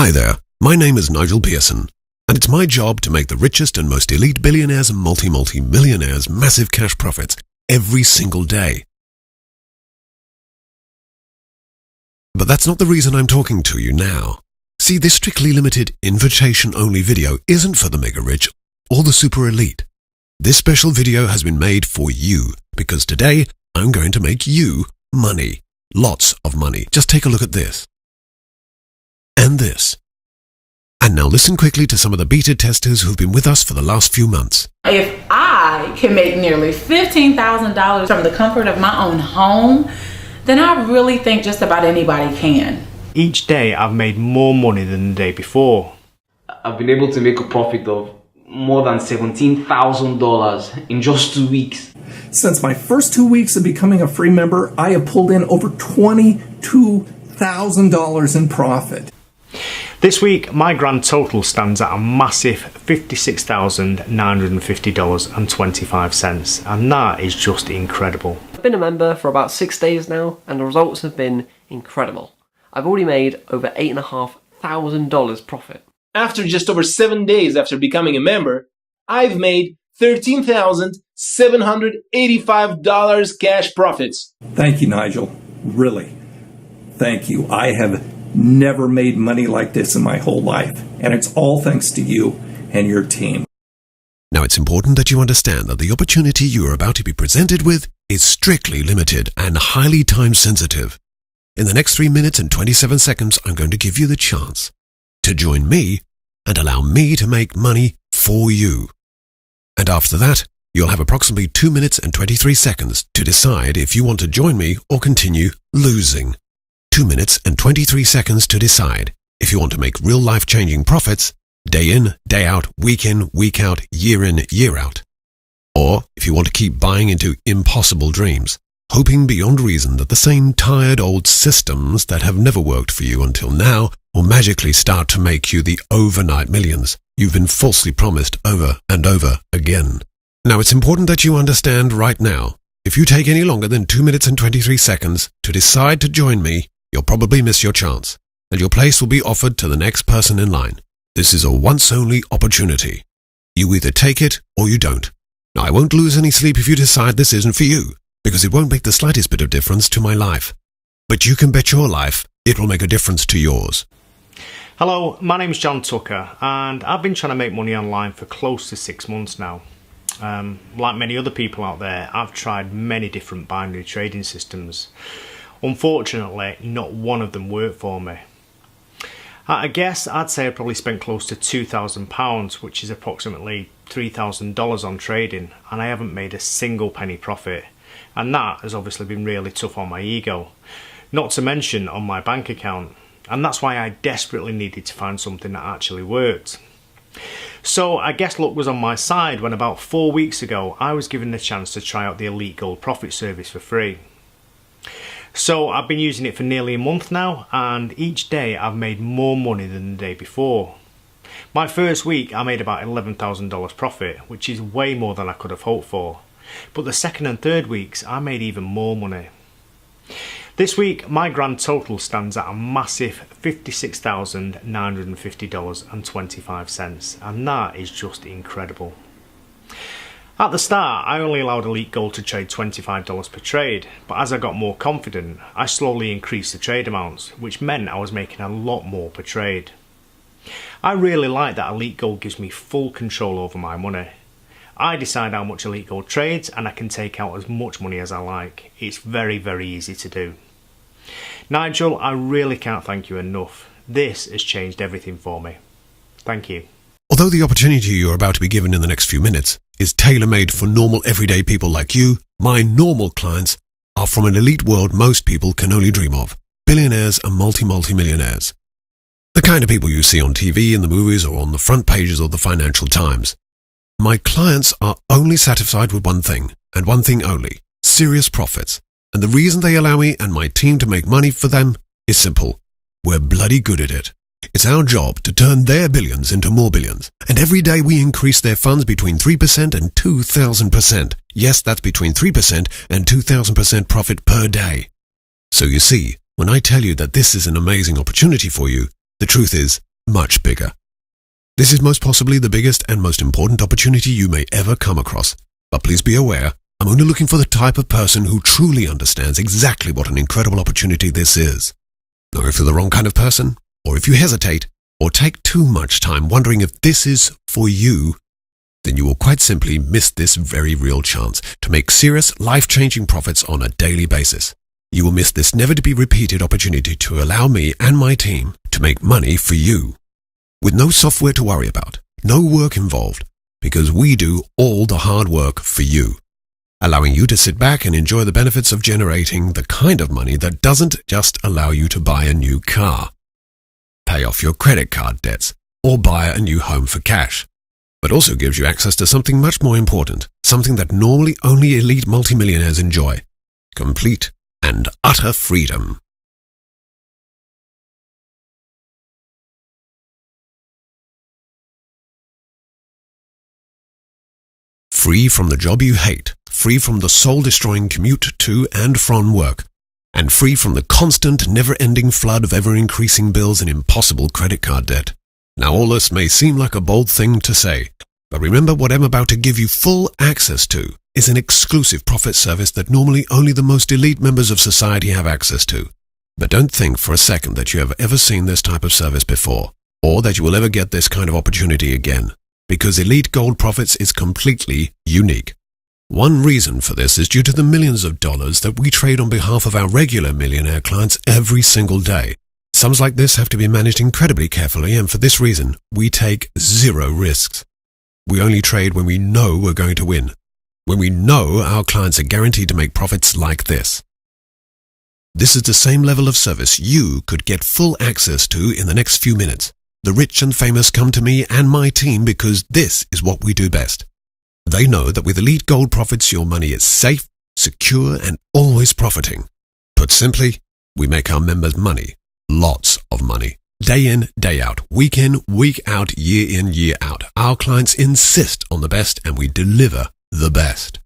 Hi there, my name is Nigel Pearson, and it's my job to make the richest and most elite billionaires and multi-millionaires massive cash profits every single day. But that's not the reason I'm talking to you now. See, this strictly limited invitation-only video isn't for the mega-rich or the super-elite. This special video has been made for you, because today I'm going to make you money. Lots of money. Just take a look at this. And this. And now listen quickly to some of the beta testers who've been with us for the last few months. If I can make nearly $15,000 from the comfort of my own home, then I really think just about anybody can. Each day I've made more money than the day before. I've been able to make a profit of more than $17,000 in just 2 weeks. Since my first 2 weeks of becoming a free member, I have pulled in over $22,000 in profit. This week, my grand total stands at a massive $56,950.25, and that is just incredible. I've been a member for about 6 days now, and the results have been incredible. I've already made over $8,500 profit. After just over 7 days after becoming a member, I've made $13,785 cash profits. Thank you, Nigel. Really. Thank you. I have never made money like this in my whole life, and it's all thanks to you and your team. Now, it's important that you understand that the opportunity you are about to be presented with is strictly limited and highly time sensitive. In the next 3 minutes and 27 seconds, I'm going to give you the chance to join me and allow me to make money for you. And after that, you'll have approximately 2 minutes and 23 seconds to decide if you want to join me or continue losing. 2 minutes and 23 seconds to decide if you want to make real life-changing profits day in, day out, week in, week out, year in, year out. Or if you want to keep buying into impossible dreams, hoping beyond reason that the same tired old systems that have never worked for you until now will magically start to make you the overnight millions you've been falsely promised over and over again. Now, it's important that you understand right now, if you take any longer than 2 minutes and 23 seconds to decide to join me, you'll probably miss your chance, and your place will be offered to the next person in line. This is a once-only opportunity. You either take it or you don't. Now, I won't lose any sleep if you decide this isn't for you, because it won't make the slightest bit of difference to my life. But you can bet your life it will make a difference to yours. Hello, my name's John Tucker, and I've been trying to make money online for close to 6 months now. Like many other people out there, I've tried many different binary trading systems. Unfortunately, not one of them worked for me. I guess I'd say I probably spent close to £2,000, which is approximately $3,000 on trading, and I haven't made a single penny profit. And that has obviously been really tough on my ego, not to mention on my bank account. And that's why I desperately needed to find something that actually worked. So I guess luck was on my side when about 4 weeks ago I was given the chance to try out the Elite Gold Profit service for free. So I've been using it for nearly a month now, and each day I've made more money than the day before. My first week I made about $11,000 profit, which is way more than I could have hoped for. But the second and third weeks I made even more money. This week my grand total stands at a massive $56,950.25, and that is just incredible. At the start, I only allowed Elite Gold to trade $25 per trade, but as I got more confident, I slowly increased the trade amounts, which meant I was making a lot more per trade. I really like that Elite Gold gives me full control over my money. I decide how much Elite Gold trades, and I can take out as much money as I like. It's very, very easy to do. Nigel, I really can't thank you enough. This has changed everything for me. Thank you. Although the opportunity you're about to be given in the next few minutes is tailor-made for normal everyday people like you, my normal clients are from an elite world most people can only dream of. Billionaires and multi-millionaires. The kind of people you see on TV, in the movies, or on the front pages of the Financial Times. My clients are only satisfied with one thing, and one thing only: serious profits. And the reason they allow me and my team to make money for them is simple. We're bloody good at it. It's our job to turn their billions into more billions. And every day we increase their funds between 3% and 2,000%. Yes, that's between 3% and 2,000% profit per day. So you see, when I tell you that this is an amazing opportunity for you, the truth is, much bigger. This is most possibly the biggest and most important opportunity you may ever come across. But please be aware, I'm only looking for the type of person who truly understands exactly what an incredible opportunity this is. Now, if you're the wrong kind of person, or if you hesitate, or take too much time wondering if this is for you, then you will quite simply miss this very real chance to make serious, life-changing profits on a daily basis. You will miss this never-to-be-repeated opportunity to allow me and my team to make money for you. With no software to worry about, no work involved, because we do all the hard work for you, allowing you to sit back and enjoy the benefits of generating the kind of money that doesn't just allow you to buy a new car, pay off your credit card debts, or buy a new home for cash, but also gives you access to something much more important, something that normally only elite multimillionaires enjoy: complete and utter freedom. Free from the job you hate, free from the soul-destroying commute to and from work, and free from the constant, never-ending flood of ever-increasing bills and impossible credit card debt. Now, all this may seem like a bold thing to say, but remember, what I'm about to give you full access to is an exclusive profit service that normally only the most elite members of society have access to. But don't think for a second that you have ever seen this type of service before, or that you will ever get this kind of opportunity again, because Elite Gold Profits is completely unique. One reason for this is due to the millions of dollars that we trade on behalf of our regular millionaire clients every single day. Sums like this have to be managed incredibly carefully, and for this reason, we take zero risks. We only trade when we know we're going to win, when we know our clients are guaranteed to make profits like this. This is the same level of service you could get full access to in the next few minutes. The rich and famous come to me and my team because this is what we do best. They know that with Elite Gold Profits, your money is safe, secure, and always profiting. Put simply, we make our members money, lots of money, day in, day out, week in, week out, year in, year out. Our clients insist on the best, and we deliver the best.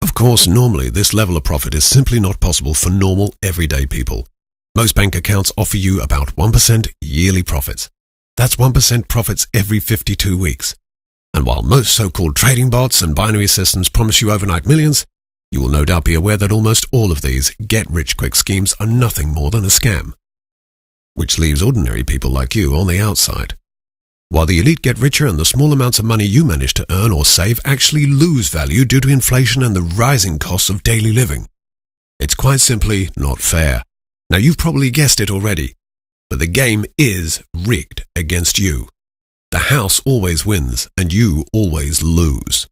Of course, normally this level of profit is simply not possible for normal, everyday people. Most bank accounts offer you about 1% yearly profits. That's 1% profits every 52 weeks. And while most so-called trading bots and binary systems promise you overnight millions, you will no doubt be aware that almost all of these get-rich-quick schemes are nothing more than a scam, which leaves ordinary people like you on the outside. While the elite get richer and the small amounts of money you manage to earn or save actually lose value due to inflation and the rising costs of daily living. It's quite simply not fair. Now, you've probably guessed it already, but the game is rigged against you. The house always wins and you always lose.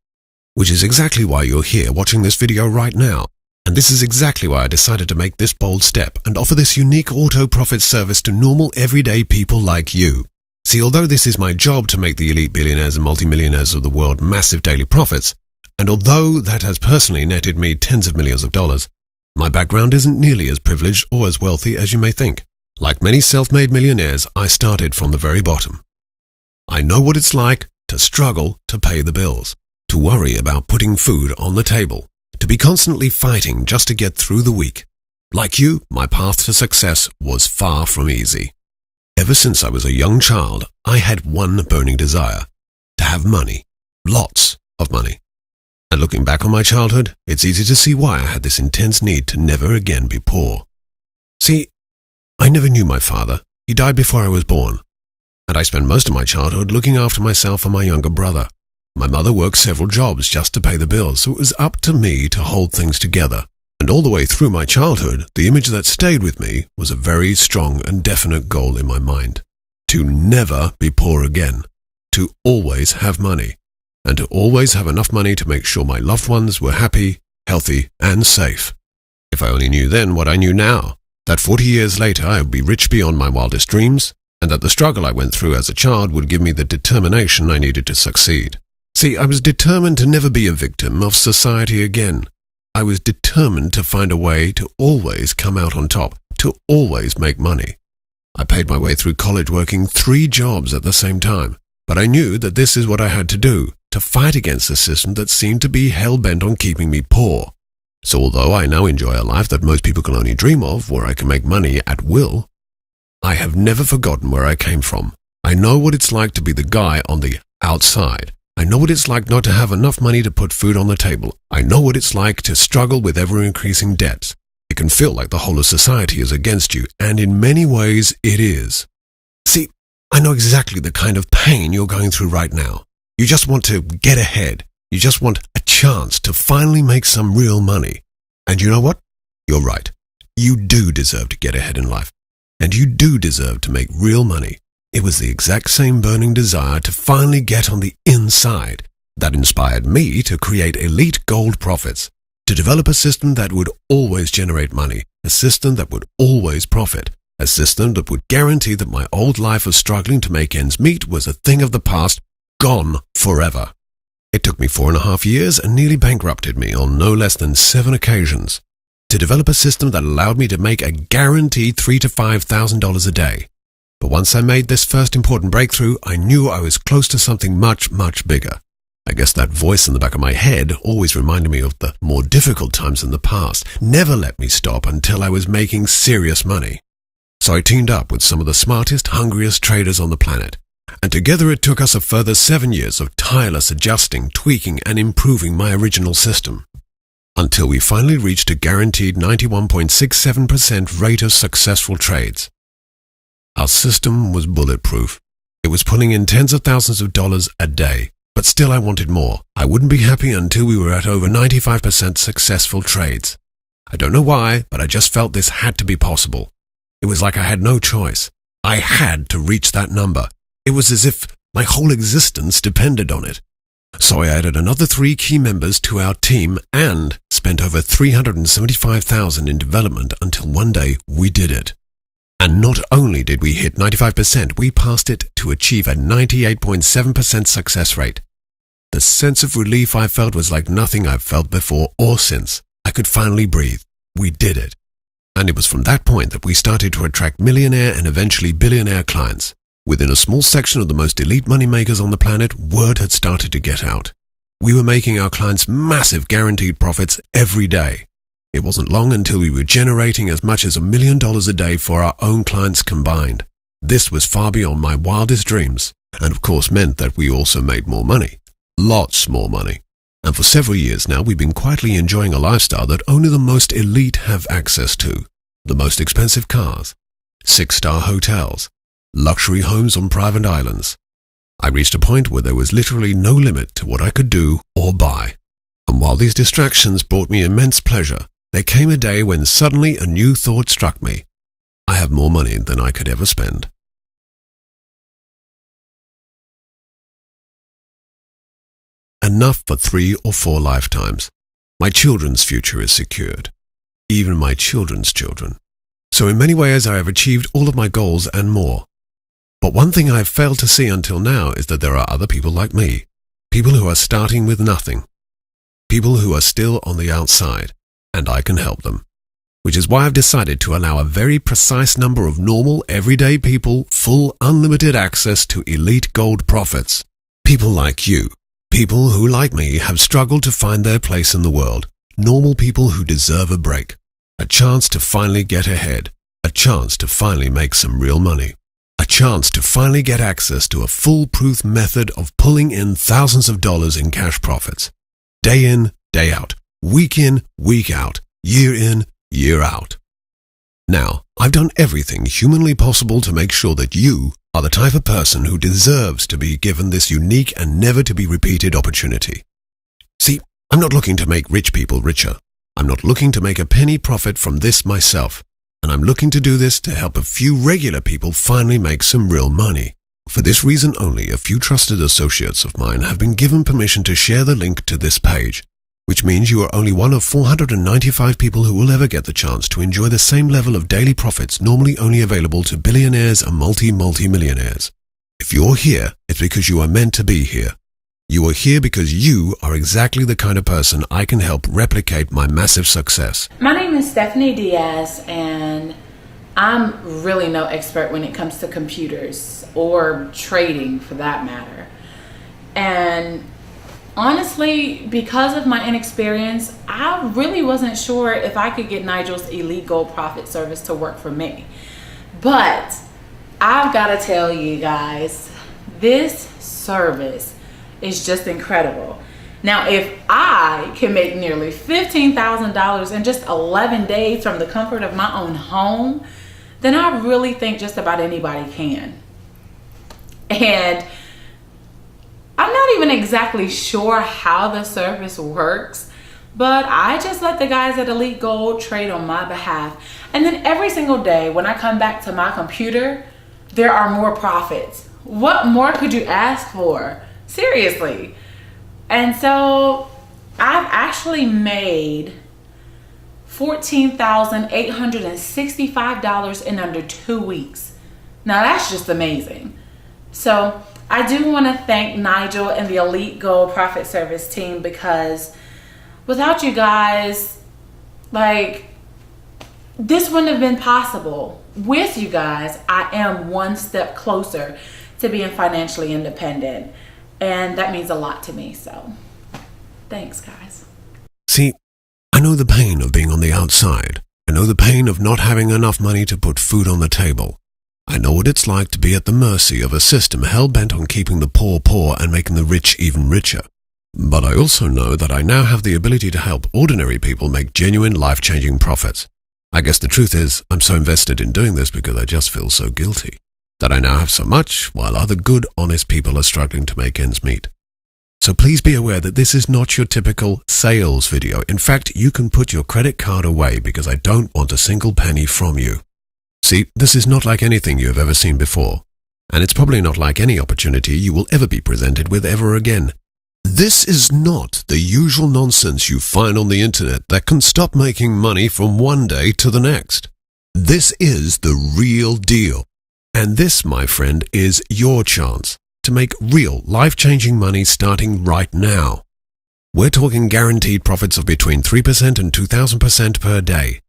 Which is exactly why you're here watching this video right now. And this is exactly why I decided to make this bold step and offer this unique auto profit service to normal everyday people like you. See, although this is my job to make the elite billionaires and multimillionaires of the world massive daily profits, and although that has personally netted me tens of millions of dollars, my background isn't nearly as privileged or as wealthy as you may think. Like many self-made millionaires, I started from the very bottom. I know what it's like to struggle to pay the bills, to worry about putting food on the table, to be constantly fighting just to get through the week. Like you, my path to success was far from easy. Ever since I was a young child, I had one burning desire: to have money, lots of money. And looking back on my childhood, it's easy to see why I had this intense need to never again be poor. See, I never knew my father. He died before I was born. And I spent most of my childhood looking after myself and my younger brother. My mother worked several jobs just to pay the bills, so it was up to me to hold things together. And all the way through my childhood, the image that stayed with me was a very strong and definite goal in my mind: to never be poor again, to always have money, and to always have enough money to make sure my loved ones were happy, healthy, and safe. If I only knew then what I knew now, that 40 years later I would be rich beyond my wildest dreams, and that the struggle I went through as a child would give me the determination I needed to succeed. See, I was determined to never be a victim of society again. I was determined to find a way to always come out on top, to always make money. I paid my way through college working 3 jobs at the same time, but I knew that this is what I had to do, to fight against a system that seemed to be hell-bent on keeping me poor. So although I now enjoy a life that most people can only dream of, where I can make money at will, I have never forgotten where I came from. I know what it's like to be the guy on the outside. I know what it's like not to have enough money to put food on the table. I know what it's like to struggle with ever-increasing debts. It can feel like the whole of society is against you, and in many ways it is. See, I know exactly the kind of pain you're going through right now. You just want to get ahead. You just want a chance to finally make some real money. And you know what? You're right. You do deserve to get ahead in life. And you do deserve to make real money. It was the exact same burning desire to finally get on the inside that inspired me to create Elite Gold Profits, to develop a system that would always generate money, a system that would always profit, a system that would guarantee that my old life of struggling to make ends meet was a thing of the past, gone forever. It took me 4.5 years and nearly bankrupted me on no less than 7 occasions to develop a system that allowed me to make a guaranteed $3,000 to $5,000 a day. But once I made this first important breakthrough, I knew I was close to something much, much bigger. I guess that voice in the back of my head always reminded me of the more difficult times in the past, never let me stop until I was making serious money. So I teamed up with some of the smartest, hungriest traders on the planet. And together it took us a further 7 years of tireless adjusting, tweaking, and improving my original system, until we finally reached a guaranteed 91.67% rate of successful trades. Our system was bulletproof. It was pulling in tens of thousands of dollars a day, but still I wanted more. I wouldn't be happy until we were at over 95% successful trades. I don't know why, but I just felt this had to be possible. It was like I had no choice. I had to reach that number. It was as if my whole existence depended on it. So I added another 3 key members to our team and spent over $375,000 in development until one day we did it. And not only did we hit 95%, we passed it to achieve a 98.7% success rate. The sense of relief I felt was like nothing I've felt before or since. I could finally breathe. We did it. And it was from that point that we started to attract millionaire and eventually billionaire clients. Within a small section of the most elite moneymakers on the planet, word had started to get out. We were making our clients massive guaranteed profits every day. It wasn't long until we were generating as much as $1 million a day for our own clients combined. This was far beyond my wildest dreams, and of course meant that we also made more money. Lots more money. And for several years now, we've been quietly enjoying a lifestyle that only the most elite have access to. The most expensive cars, 6-star hotels, luxury homes on private islands. I reached a point where there was literally no limit to what I could do or buy. And while these distractions brought me immense pleasure, there came a day when suddenly a new thought struck me. I have more money than I could ever spend. Enough for 3 or 4 lifetimes. My children's future is secured. Even my children's children. So in many ways I have achieved all of my goals and more. But one thing I have failed to see until now is that there are other people like me. People who are starting with nothing. People who are still on the outside. And I can help them. Which is why I've decided to allow a very precise number of normal, everyday people full, unlimited access to Elite Gold Profits. People like you. People who, like me, have struggled to find their place in the world. Normal people who deserve a break. A chance to finally get ahead. A chance to finally make some real money. A chance to finally get access to a foolproof method of pulling in thousands of dollars in cash profits. Day in, day out. Week in, week out. Year in, year out. Now, I've done everything humanly possible to make sure that you are the type of person who deserves to be given this unique and never to be repeated opportunity. See, I'm not looking to make rich people richer. I'm not looking to make a penny profit from this myself. And I'm looking to do this to help a few regular people finally make some real money. For this reason only, a few trusted associates of mine have been given permission to share the link to this page, which means you are only one of 495 people who will ever get the chance to enjoy the same level of daily profits normally only available to billionaires and multi-millionaires. If you're here, it's because you are meant to be here. You are here because you are exactly the kind of person I can help replicate my massive success. My name is Stephanie Diaz, and I'm really no expert when it comes to computers or trading for that matter. And honestly, because of my inexperience, I really wasn't sure if I could get Nigel's Elite Gold Profit service to work for me. But I've got to tell you guys, this service is just incredible. Now, if I can make nearly $15,000 in just 11 days from the comfort of my own home, then I really think just about anybody can. And I'm not even exactly sure how the service works, but I just let the guys at Elite Gold trade on my behalf. And then every single day when I come back to my computer, there are more profits. What more could you ask for? Seriously. And so I've actually made $14,865 in under 2 weeks. Now that's just amazing. So I do want to thank Nigel and the Elite Gold Profit Service team, because without you guys, this wouldn't have been possible. With you guys, I am one step closer to being financially independent. And that means a lot to me. So thanks, guys. See, I know the pain of being on the outside. I know the pain of not having enough money to put food on the table. I know what it's like to be at the mercy of a system hell-bent on keeping the poor poor and making the rich even richer. But I also know that I now have the ability to help ordinary people make genuine life-changing profits. I guess the truth is, I'm so invested in doing this because I just feel so guilty that I now have so much, while other good, honest people are struggling to make ends meet. So please be aware that this is not your typical sales video. In fact, you can put your credit card away because I don't want a single penny from you. See, this is not like anything you have ever seen before, and it's probably not like any opportunity you will ever be presented with ever again. This is not the usual nonsense you find on the internet that can stop making money from one day to the next. This is the real deal. And this, my friend, is your chance to make real life-changing money starting right now. We're talking guaranteed profits of between 3% and 2,000% per day,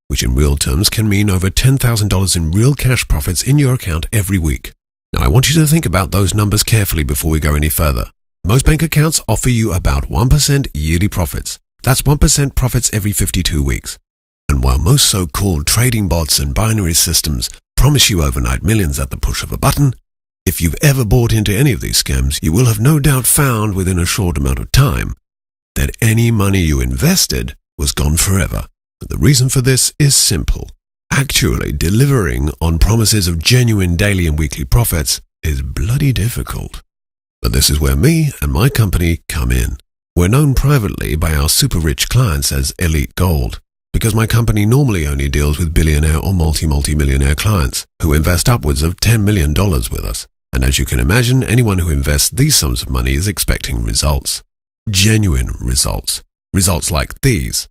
which in real terms can mean over $10,000 in real cash profits in your account every week. Now, I want you to think about those numbers carefully before we go any further. Most bank accounts offer you about 1% yearly profits. That's 1% profits every 52 weeks. And while most so-called trading bots and binary systems promise you overnight millions at the push of a button, if you've ever bought into any of these scams, you will have no doubt found within a short amount of time that any money you invested was gone forever. And the reason for this is simple. Actually delivering on promises of genuine daily and weekly profits is bloody difficult. But this is where me and my company come in. We're known privately by our super rich clients as Elite Gold, because my company normally only deals with billionaire or multi-millionaire clients who invest upwards of $10 million with us. And as you can imagine, anyone who invests these sums of money is expecting results. Genuine results. Results like these.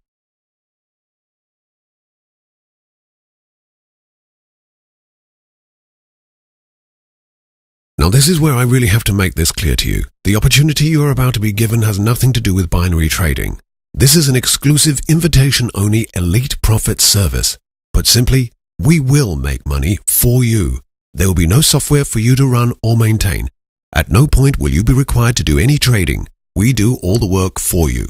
Now this is where I really have to make this clear to you. The opportunity you are about to be given has nothing to do with binary trading. This is an exclusive invitation-only elite profit service. Put simply, we will make money for you. There will be no software for you to run or maintain. At no point will you be required to do any trading. We do all the work for you.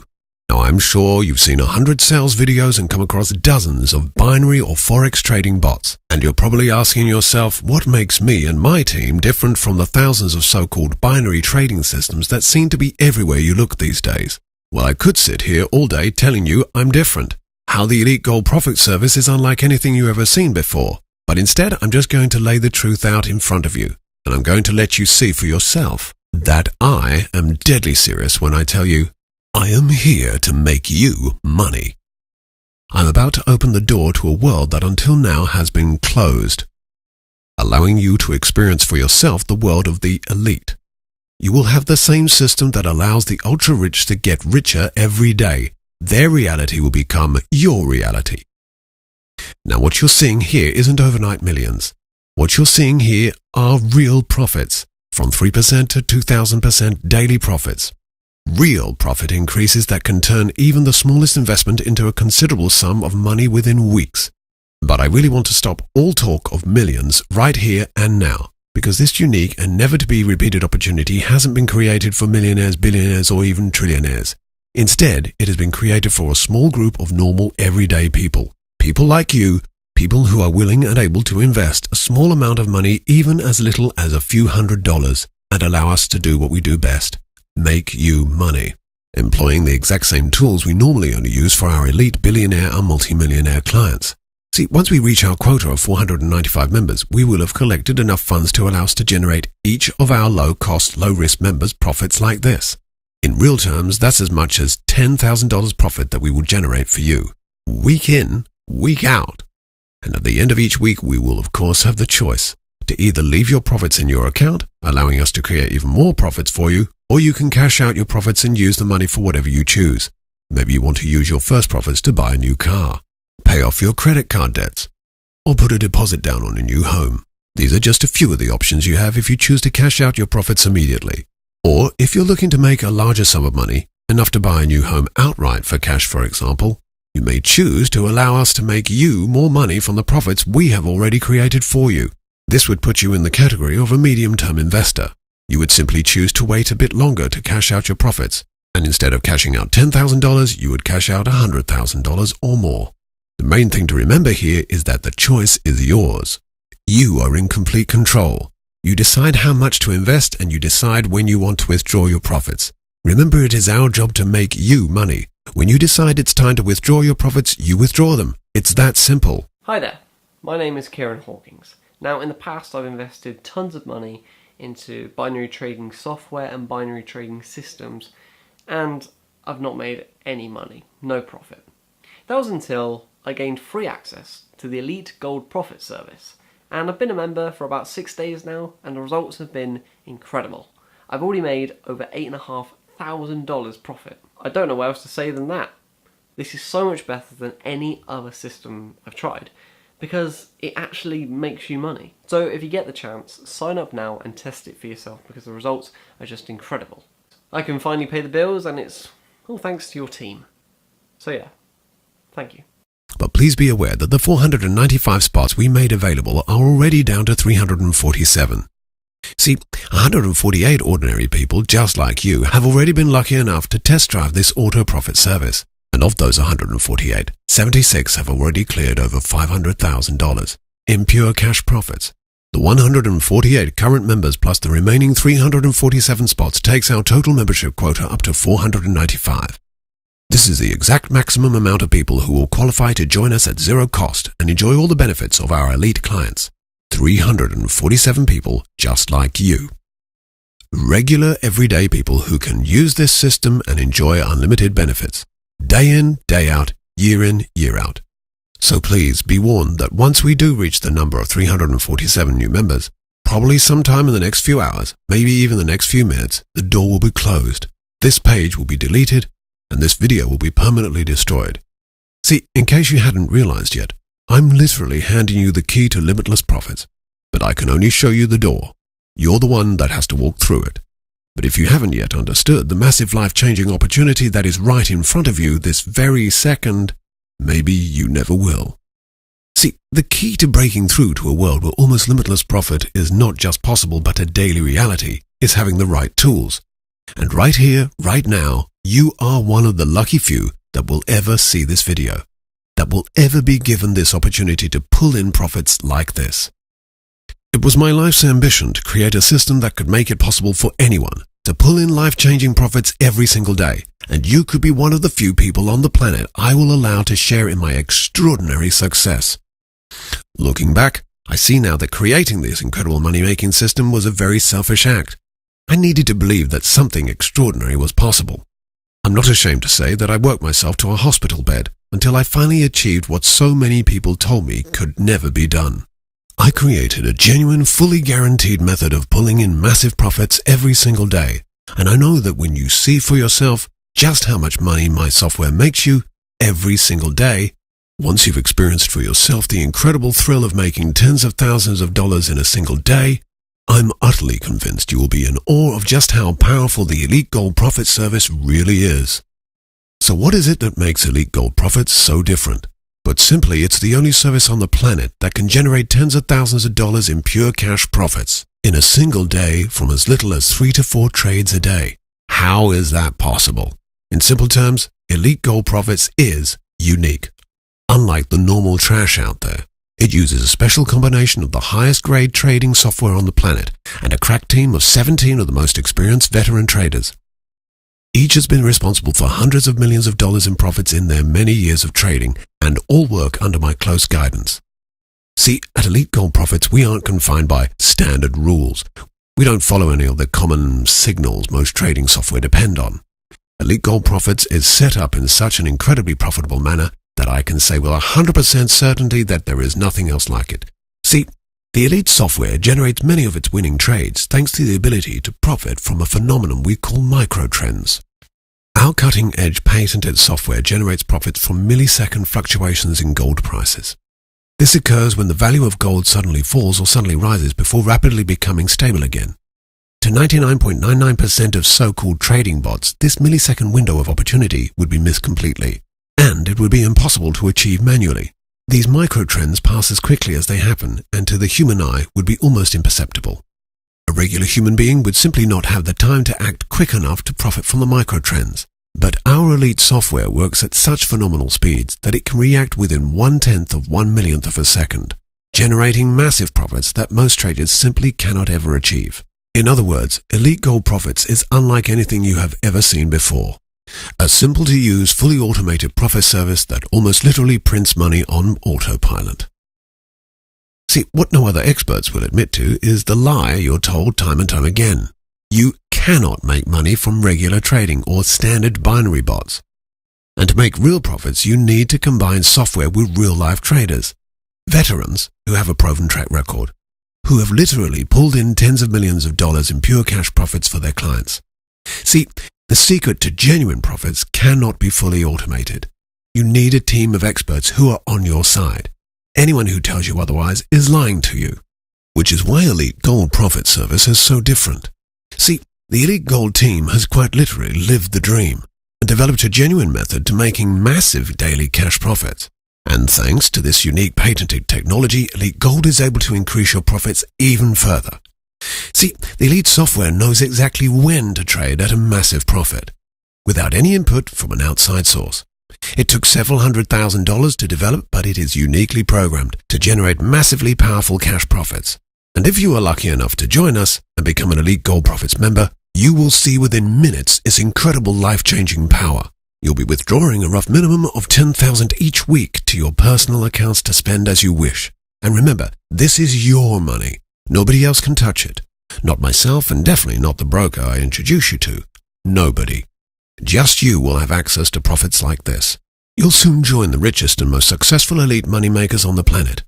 Now I'm sure you've seen 100 sales videos and come across dozens of binary or forex trading bots. And you're probably asking yourself, what makes me and my team different from the thousands of so-called binary trading systems that seem to be everywhere you look these days? Well, I could sit here all day telling you I'm different. How the Elite Gold Profit Service is unlike anything you've ever seen before. But instead, I'm just going to lay the truth out in front of you. And I'm going to let you see for yourself that I am deadly serious when I tell you, I am here to make you money. I'm about to open the door to a world that until now has been closed, allowing you to experience for yourself the world of the elite. You will have the same system that allows the ultra-rich to get richer every day. Their reality will become your reality. Now what you're seeing here isn't overnight millions. What you're seeing here are real profits, from 3% to 2,000% daily profits. Real profit increases that can turn even the smallest investment into a considerable sum of money within weeks. But I really want to stop all talk of millions right here and now, because this unique and never to be repeated opportunity hasn't been created for millionaires, billionaires, or even trillionaires. Instead, it has been created for a small group of normal, everyday people. People like you, people who are willing and able to invest a small amount of money, even as little as a few $100s, and allow us to do what we do best, make you money, employing the exact same tools we normally only use for our elite billionaire and multimillionaire clients. See, once we reach our quota of 495 members, we will have collected enough funds to allow us to generate each of our low-cost, low-risk members profits like this. In real terms, that's as much as $10,000 profit that we will generate for you, week in, week out. And at the end of each week, we will of course have the choice to either leave your profits in your account, allowing us to create even more profits for you, or you can cash out your profits and use the money for whatever you choose. Maybe you want to use your first profits to buy a new car, pay off your credit card debts, or put a deposit down on a new home. These are just a few of the options you have if you choose to cash out your profits immediately. Or if you're looking to make a larger sum of money, enough to buy a new home outright for cash, for example, you may choose to allow us to make you more money from the profits we have already created for you. This would put you in the category of a medium-term investor. You would simply choose to wait a bit longer to cash out your profits, and instead of cashing out $10,000, you would cash out $100,000 or more. The main thing to remember here is that the choice is yours. You are in complete control. You decide how much to invest and you decide when you want to withdraw your profits. Remember, it is our job to make you money. When you decide it's time to withdraw your profits, you withdraw them. It's that simple. Hi there, my name is Kieran Hawkins. Now, in the past I've invested tons of money into binary trading software and binary trading systems, and I've not made any money, no profit. That was until I gained free access to the Elite Gold Profit Service, and I've been a member for about 6 days now, and the results have been incredible. I've already made over $8,500 profit. I don't know what else to say than that. This is so much better than any other system I've tried, because it actually makes you money. So if you get the chance, sign up now and test it for yourself, because the results are just incredible. I can finally pay the bills, and it's all thanks to your team. So yeah, thank you. But please be aware that the 495 spots we made available are already down to 347. See, 148 ordinary people just like you have already been lucky enough to test drive this auto profit service. And of those 148, 76 have already cleared over $500,000 in pure cash profits. The 148 current members plus the remaining 347 spots takes our total membership quota up to 495. This is the exact maximum amount of people who will qualify to join us at zero cost and enjoy all the benefits of our elite clients. 347 people just like you. Regular, everyday people who can use this system and enjoy unlimited benefits. Day in, day out, year out. So please be warned that once we do reach the number of 347 new members, probably sometime in the next few hours, maybe even the next few minutes, the door will be closed. This page will be deleted, and this video will be permanently destroyed. See, in case you hadn't realized yet, I'm literally handing you the key to limitless profits, but I can only show you the door. You're the one that has to walk through it. But if you haven't yet understood the massive life-changing opportunity that is right in front of you this very second, maybe you never will. See, the key to breaking through to a world where almost limitless profit is not just possible but a daily reality is having the right tools. And right here, right now, you are one of the lucky few that will ever see this video, that will ever be given this opportunity to pull in profits like this. It was my life's ambition to create a system that could make it possible for anyone to pull in life-changing profits every single day, and you could be one of the few people on the planet I will allow to share in my extraordinary success. Looking back, I see now that creating this incredible money-making system was a very selfish act. I needed to believe that something extraordinary was possible. I'm not ashamed to say that I worked myself to a hospital bed until I finally achieved what so many people told me could never be done. I created a genuine, fully guaranteed method of pulling in massive profits every single day, and I know that when you see for yourself just how much money my software makes you every single day, once you've experienced for yourself the incredible thrill of making tens of thousands of dollars in a single day, I'm utterly convinced you will be in awe of just how powerful the Elite Gold Profit Service really is. So what is it that makes Elite Gold Profits so different? But simply, it's the only service on the planet that can generate tens of thousands of dollars in pure cash profits in a single day from as little as 3 to 4 trades a day. How is that possible? In simple terms, Elite Gold Profits is unique. Unlike the normal trash out there, It uses a special combination of the highest grade trading software on the planet and a crack team of 17 of the most experienced veteran traders. Each has been responsible for hundreds of millions of dollars in profits in their many years of trading, and all work under my close guidance. See, at Elite Gold Profits, we aren't confined by standard rules. We don't follow any of the common signals most trading software depend on. Elite Gold Profits is set up in such an incredibly profitable manner that I can say with 100% certainty that there is nothing else like it. See, the Elite software generates many of its winning trades thanks to the ability to profit from a phenomenon we call microtrends. Our cutting-edge patented software generates profits from millisecond fluctuations in gold prices. This occurs when the value of gold suddenly falls or suddenly rises before rapidly becoming stable again. To 99.99% of so-called trading bots, this millisecond window of opportunity would be missed completely, and it would be impossible to achieve manually. These microtrends pass as quickly as they happen, and to the human eye would be almost imperceptible. A regular human being would simply not have the time to act quick enough to profit from the microtrends. But our Elite software works at such phenomenal speeds that it can react within 1/10 of 1/1,000,000th of a second, generating massive profits that most traders simply cannot ever achieve. In other words, Elite Gold Profits is unlike anything you have ever seen before. A simple-to-use, fully automated profit service that almost literally prints money on autopilot. See, what no other experts will admit to is the lie you're told time and time again. You cannot make money from regular trading or standard binary bots. And to make real profits, you need to combine software with real-life traders, veterans who have a proven track record, who have literally pulled in tens of millions of dollars in pure cash profits for their clients. See, the secret to genuine profits cannot be fully automated. You need a team of experts who are on your side. Anyone who tells you otherwise is lying to you, which is why Elite Gold Profit Service is so different. See, the Elite Gold team has quite literally lived the dream and developed a genuine method to making massive daily cash profits. And thanks to this unique patented technology, Elite Gold is able to increase your profits even further. See, the Elite software knows exactly when to trade at a massive profit, without any input from an outside source. It took several $100,000 to develop, but it is uniquely programmed to generate massively powerful cash profits. And if you are lucky enough to join us and become an Elite Gold Profits member, you will see within minutes its incredible life-changing power. You'll be withdrawing a rough minimum of $10,000 each week to your personal accounts to spend as you wish. And remember, this is your money. Nobody else can touch it. Not myself, and definitely not the broker I introduce you to. Nobody. Just you will have access to profits like this. You'll soon join the richest and most successful elite moneymakers on the planet.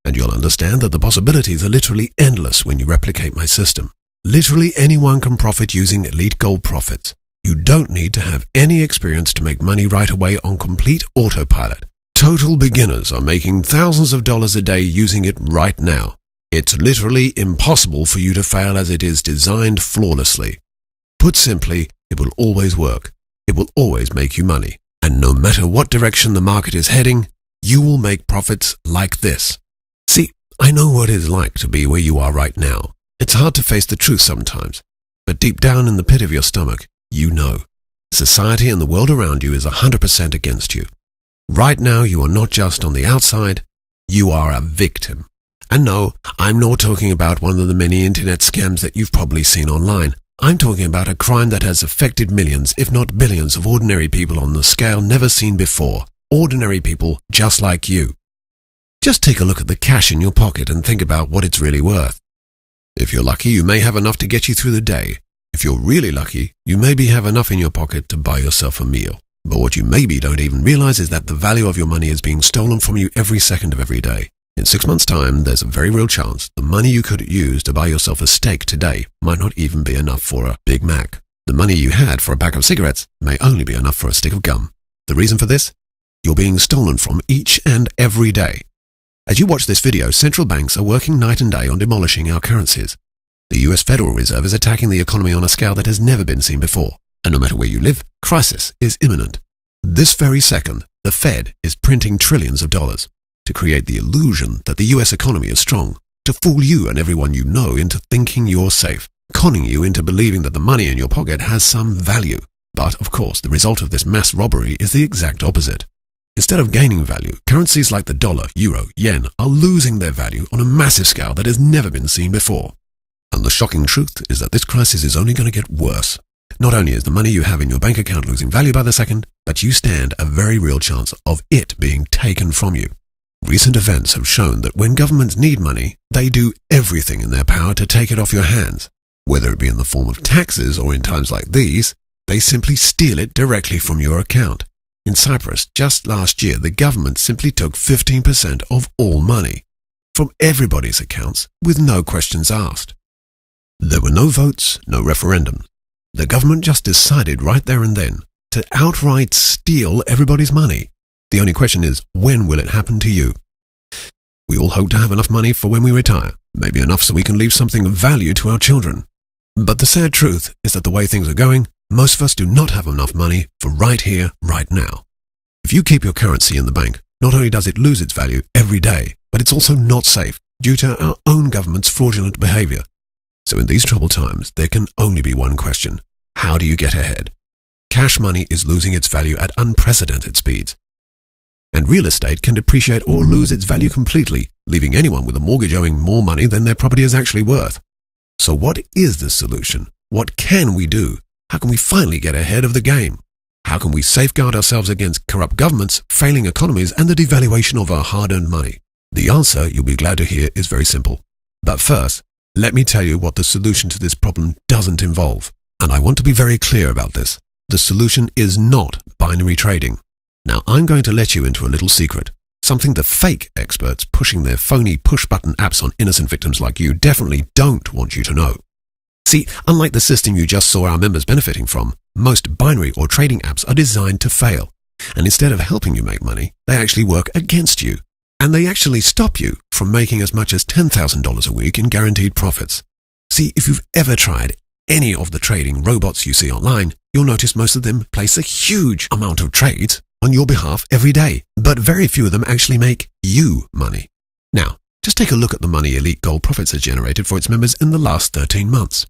And you'll understand that the possibilities are literally endless when you replicate my system. Literally anyone can profit using Elite Gold Profits. You don't need to have any experience to make money right away on complete autopilot. Total beginners are making thousands of dollars a day using it right now. It's literally impossible for you to fail as it is designed flawlessly. Put simply, it will always work. It will always make you money. And no matter what direction the market is heading, you will make profits like this. See, I know what it is like to be where you are right now. It's hard to face the truth sometimes, but deep down in the pit of your stomach, you know. Society and the world around you is 100% against you. Right now, you are not just on the outside, you are a victim. And no, I'm not talking about one of the many internet scams that you've probably seen online. I'm talking about a crime that has affected millions, if not billions, of ordinary people on the scale never seen before. Ordinary people just like you. Just take a look at the cash in your pocket and think about what it's really worth. If you're lucky, you may have enough to get you through the day. If you're really lucky, you maybe have enough in your pocket to buy yourself a meal. But what you maybe don't even realize is that the value of your money is being stolen from you every second of every day. In 6 months' time, there's a very real chance the money you could use to buy yourself a steak today might not even be enough for a Big Mac. The money you had for a pack of cigarettes may only be enough for a stick of gum. The reason for this? You're being stolen from each and every day. As you watch this video, central banks are working night and day on demolishing our currencies. The US Federal Reserve is attacking the economy on a scale that has never been seen before. And no matter where you live, crisis is imminent. This very second, the Fed is printing trillions of dollars to create the illusion that the US economy is strong, to fool you and everyone you know into thinking you're safe, conning you into believing that the money in your pocket has some value. But, of course, the result of this mass robbery is the exact opposite. Instead of gaining value, currencies like the dollar, euro, yen are losing their value on a massive scale that has never been seen before. And the shocking truth is that this crisis is only going to get worse. Not only is the money you have in your bank account losing value by the second, but you stand a very real chance of it being taken from you. Recent events have shown that when governments need money, they do everything in their power to take it off your hands. Whether it be in the form of taxes or in times like these, they simply steal it directly from your account. In Cyprus, just last year, the government simply took 15% of all money from everybody's accounts with no questions asked. There were no votes, no referendums. The government just decided right there and then to outright steal everybody's money. The only question is, when will it happen to you? We all hope to have enough money for when we retire, maybe enough so we can leave something of value to our children. But the sad truth is that the way things are going, most of us do not have enough money for right here, right now. If you keep your currency in the bank, not only does it lose its value every day, but it's also not safe due to our own government's fraudulent behavior. So in these troubled times, there can only be one question. How do you get ahead? Cash money is losing its value at unprecedented speeds. And real estate can depreciate or lose its value completely, leaving anyone with a mortgage owing more money than their property is actually worth. So what is the solution? What can we do? How can we finally get ahead of the game? How can we safeguard ourselves against corrupt governments, failing economies, and the devaluation of our hard-earned money? The answer, you'll be glad to hear, is very simple. But first, let me tell you what the solution to this problem doesn't involve. And I want to be very clear about this. The solution is not binary trading. Now, I'm going to let you into a little secret, something the fake experts pushing their phony push-button apps on innocent victims like you definitely don't want you to know. See, unlike the system you just saw our members benefiting from, most binary or trading apps are designed to fail. And instead of helping you make money, they actually work against you. And they actually stop you from making as much as $10,000 a week in guaranteed profits. See, if you've ever tried any of the trading robots you see online, you'll notice most of them place a huge amount of trades on your behalf every day, but very few of them actually make you money. Now, just take a look at the money Elite Gold Profits has generated for its members in the last 13 months.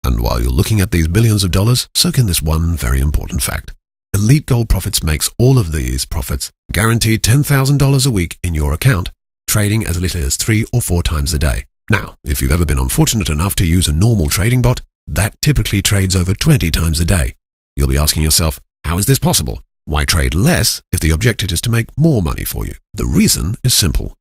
And while you're looking at these billions of dollars, soak in this one very important fact. Elite Gold Profits makes all of these profits guaranteed $10,000 a week in your account, trading as little as 3 or 4 times a day. Now, if you've ever been unfortunate enough to use a normal trading bot, that typically trades over 20 times a day. You'll be asking yourself, how is this possible? Why trade less if the objective is to make more money for you? The reason is simple.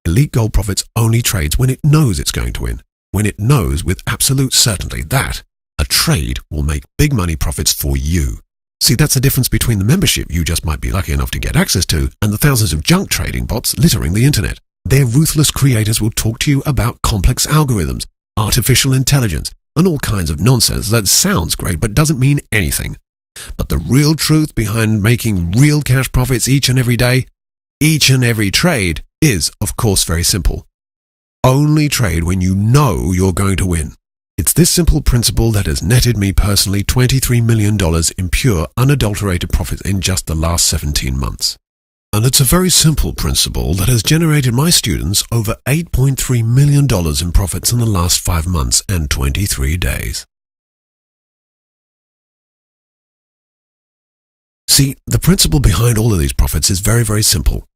Elite Gold Profits only trades when it knows it's going to win, when it knows with absolute certainty that a trade will make big money profits for you. See, that's the difference between the membership you just might be lucky enough to get access to and the thousands of junk trading bots littering the internet. Their ruthless creators will talk to you about complex algorithms, artificial intelligence, and all kinds of nonsense that sounds great but doesn't mean anything. But the real truth behind making real cash profits each and every day, each and every trade, is, of course, very simple. Only trade when you know you're going to win. It's this simple principle that has netted me personally $23 million in pure, unadulterated profits in just the last 17 months. And it's a very simple principle that has generated my students over $8.3 million in profits in the last 5 months and 23 days. See, the principle behind all of these profits is very, very simple.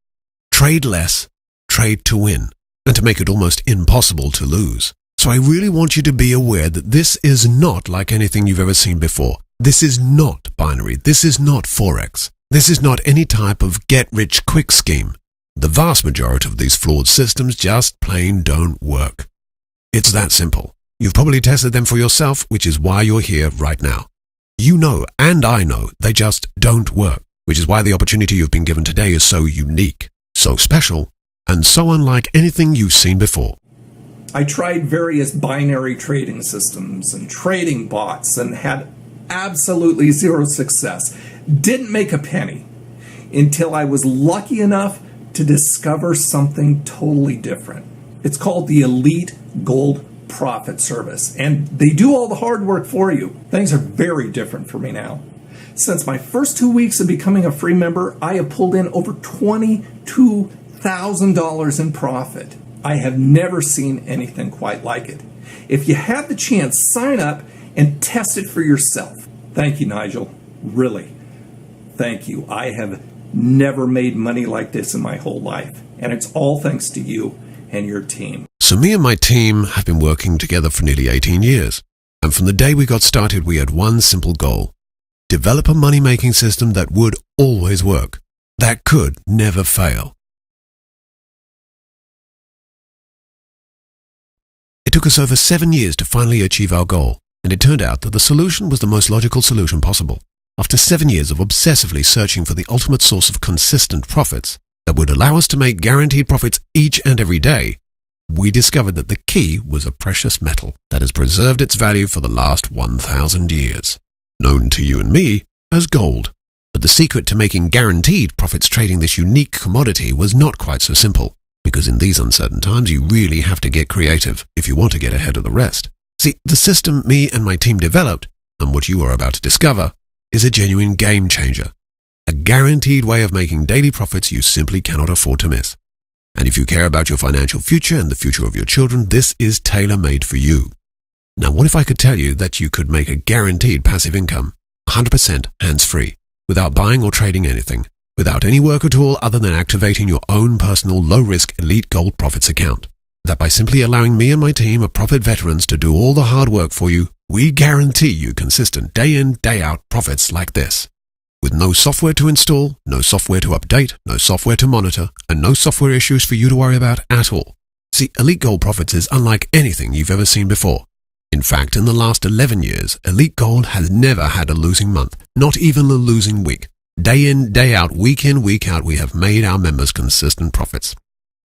Trade less, trade to win, and to make it almost impossible to lose. So I really want you to be aware that this is not like anything you've ever seen before. This is not binary. This is not Forex. This is not any type of get-rich-quick scheme. The vast majority of these flawed systems just plain don't work. It's that simple. You've probably tested them for yourself, which is why you're here right now. You know, and I know, they just don't work, which is why the opportunity you've been given today is so unique, so special, and so unlike anything you've seen before. I tried various binary trading systems and trading bots and had absolutely zero success. Didn't make a penny until I was lucky enough to discover something totally different. It's called the Elite Gold Profit Service, and they do all the hard work for you. Things are very different for me now. Since my first 2 weeks of becoming a free member, I have pulled in over $22,000 in profit. I have never seen anything quite like it. If you have the chance, sign up and test it for yourself. Thank you, Nigel. Really. Thank you. I have never made money like this in my whole life, and it's all thanks to you and your team. So me and my team have been working together for nearly 18 years. And from the day we got started, we had one simple goal: develop a money-making system that would always work, that could never fail. It took us over 7 years to finally achieve our goal, and it turned out that the solution was the most logical solution possible. After 7 years of obsessively searching for the ultimate source of consistent profits that would allow us to make guaranteed profits each and every day, we discovered that the key was a precious metal that has preserved its value for the last 1,000 years, known to you and me as gold. But the secret to making guaranteed profits trading this unique commodity was not quite so simple, because in these uncertain times you really have to get creative if you want to get ahead of the rest. See, the system me and my team developed, and what you are about to discover, is a genuine game changer. A guaranteed way of making daily profits you simply cannot afford to miss. And if you care about your financial future and the future of your children, this is tailor-made for you. Now, what if I could tell you that you could make a guaranteed passive income, 100% hands-free, without buying or trading anything, without any work at all other than activating your own personal low-risk Elite Gold Profits account? That by simply allowing me and my team of profit veterans to do all the hard work for you, we guarantee you consistent day-in, day-out profits like this. With no software to install, no software to update, no software to monitor, and no software issues for you to worry about at all. See, Elite Gold Profits is unlike anything you've ever seen before. In fact, in the last 11 years, Elite Gold has never had a losing month, not even a losing week. Day in, day out, week in, week out, we have made our members consistent profits.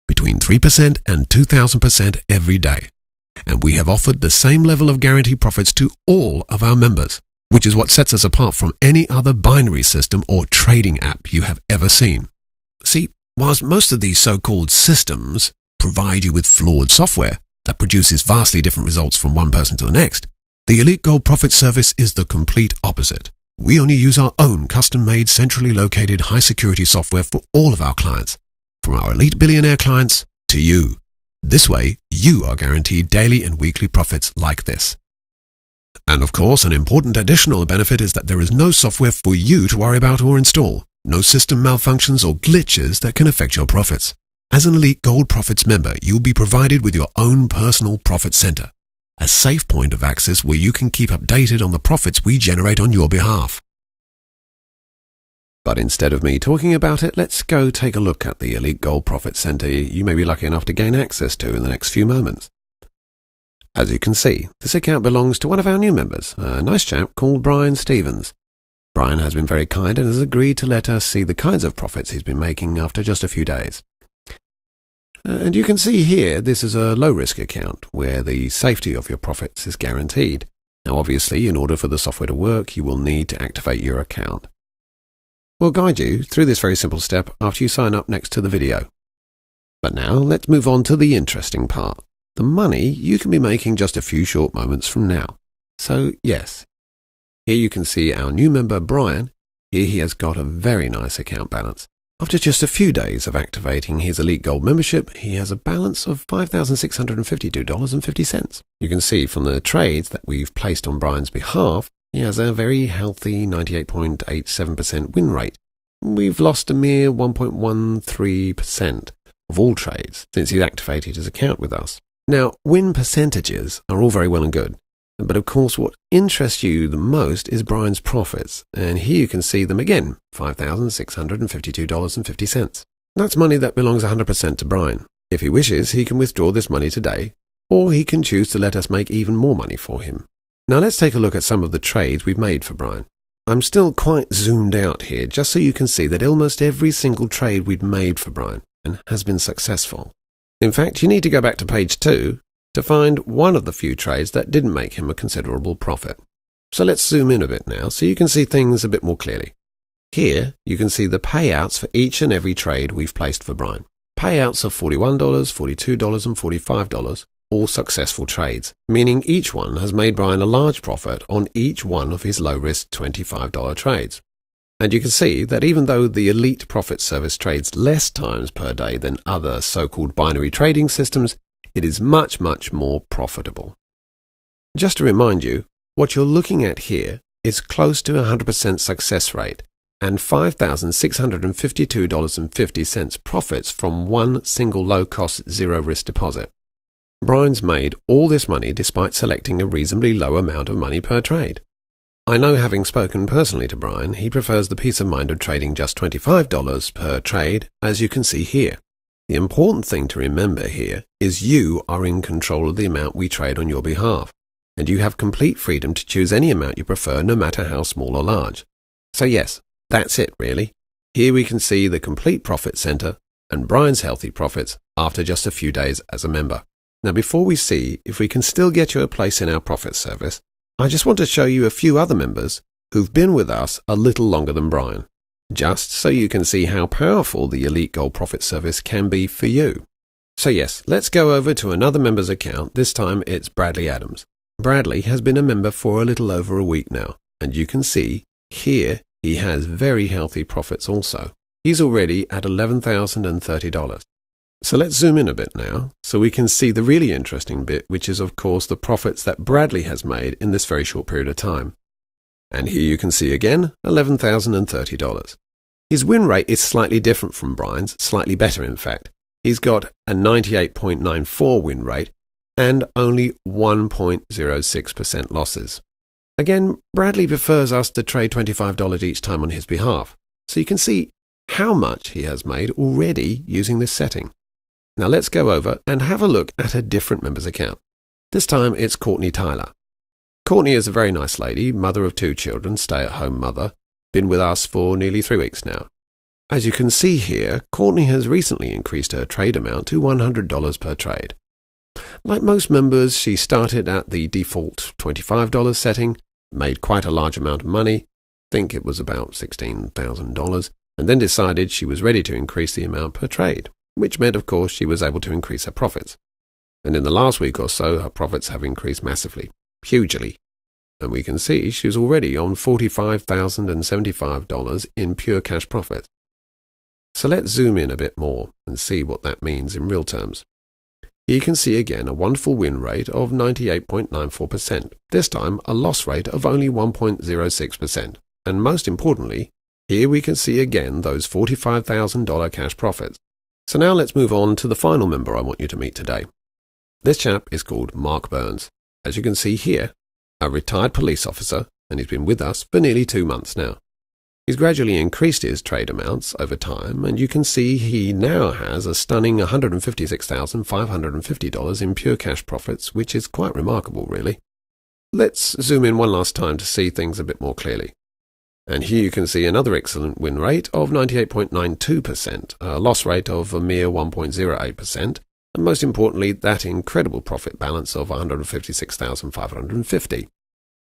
Between 3% and 2,000% every day. And we have offered the same level of guaranteed profits to all of our members, which is what sets us apart from any other binary system or trading app you have ever seen. See, whilst most of these so-called systems provide you with flawed software that produces vastly different results from one person to the next, the Elite Gold Profit service is the complete opposite. We only use our own custom-made, centrally located, high-security software for all of our clients, from our elite billionaire clients to you. This way, you are guaranteed daily and weekly profits like this. And of course, an important additional benefit is that there is no software for you to worry about or install, no system malfunctions or glitches that can affect your profits. As an Elite Gold Profits member, you'll be provided with your own personal profit center, a safe point of access where you can keep updated on the profits we generate on your behalf. But instead of me talking about it, let's go take a look at the Elite Gold Profit Center you may be lucky enough to gain access to in the next few moments. As you can see, this account belongs to one of our new members, a nice chap called Brian Stevens. Brian has been very kind and has agreed to let us see the kinds of profits he's been making after just a few days. And you can see here, this is a low-risk account where the safety of your profits is guaranteed. Now obviously, in order for the software to work, you will need to activate your account. We'll guide you through this very simple step after you sign up next to the video. But now let's move on to the interesting part. The money you can be making just a few short moments from now. So yes, here you can see our new member Brian. Here he has got a very nice account balance. After just a few days of activating his Elite Gold membership, he has a balance of $5,652.50. You can see from the trades that we've placed on Brian's behalf, he has a very healthy 98.87% win rate. We've lost a mere 1.13% of all trades since he's activated his account with us. Now, win percentages are all very well and good, but of course what interests you the most is Brian's profits, and here you can see them again, $5,652.50. That's money that belongs 100% to Brian. If he wishes, he can withdraw this money today, or he can choose to let us make even more money for him. Now let's take a look at some of the trades we've made for Brian. I'm still quite zoomed out here, just so you can see that almost every single trade we've made for Brian has been successful. In fact, you need to go back to page 2 to find one of the few trades that didn't make him a considerable profit. So let's zoom in a bit now so you can see things a bit more clearly. Here, you can see the payouts for each and every trade we've placed for Brian. Payouts of $41, $42, and $45, all successful trades, meaning each one has made Brian a large profit on each one of his low-risk $25 trades. And you can see that even though the Elite Profit Service trades less times per day than other so-called binary trading systems, it is much, much more profitable. Just to remind you, what you're looking at here is close to 100% success rate and $5,652.50 profits from one single low-cost, zero-risk deposit. Brian's made all this money despite selecting a reasonably low amount of money per trade. I know, having spoken personally to Brian, he prefers the peace of mind of trading just $25 per trade, as you can see here. The important thing to remember here is you are in control of the amount we trade on your behalf, and you have complete freedom to choose any amount you prefer, no matter how small or large. So yes, that's it really. Here we can see the complete profit center and Brian's healthy profits after just a few days as a member. Now, before we see if we can still get you a place in our profit service, I just want to show you a few other members who've been with us a little longer than Brian, just so you can see how powerful the Elite Gold Profit Service can be for you. So yes, let's go over to another member's account. This time it's Bradley Adams. Bradley has been a member for a little over a week now, and you can see here he has very healthy profits also. He's already at $11,030. So let's zoom in a bit now, so we can see the really interesting bit, which is of course the profits that Bradley has made in this very short period of time. And here you can see again, $11,030. His win rate is slightly different from Brian's, slightly better in fact. He's got a 98.94 win rate and only 1.06% losses. Again, Bradley prefers us to trade $25 each time on his behalf, so you can see how much he has made already using this setting. Now let's go over and have a look at a different member's account. This time it's Courtney Tyler. Courtney is a very nice lady, mother of 2 children, stay-at-home mother, been with us for nearly 3 weeks now. As you can see here, Courtney has recently increased her trade amount to $100 per trade. Like most members, she started at the default $25 setting, made quite a large amount of money, I think it was about $16,000, and then decided she was ready to increase the amount per trade, which meant, of course, she was able to increase her profits. And in the last week or so, her profits have increased massively, hugely. And we can see she's already on $45,075 in pure cash profits. So let's zoom in a bit more and see what that means in real terms. Here you can see again a wonderful win rate of 98.94%, this time a loss rate of only 1.06%. And most importantly, here we can see again those $45,000 cash profits. So now let's move on to the final member I want you to meet today. This chap is called Mark Burns. As you can see here, a retired police officer, and he's been with us for nearly 2 months now. He's gradually increased his trade amounts over time, and you can see he now has a stunning $156,550 in pure cash profits, which is quite remarkable, really. Let's zoom in one last time to see things a bit more clearly. And here you can see another excellent win rate of 98.92%, a loss rate of a mere 1.08%, and most importantly, that incredible profit balance of $156,550.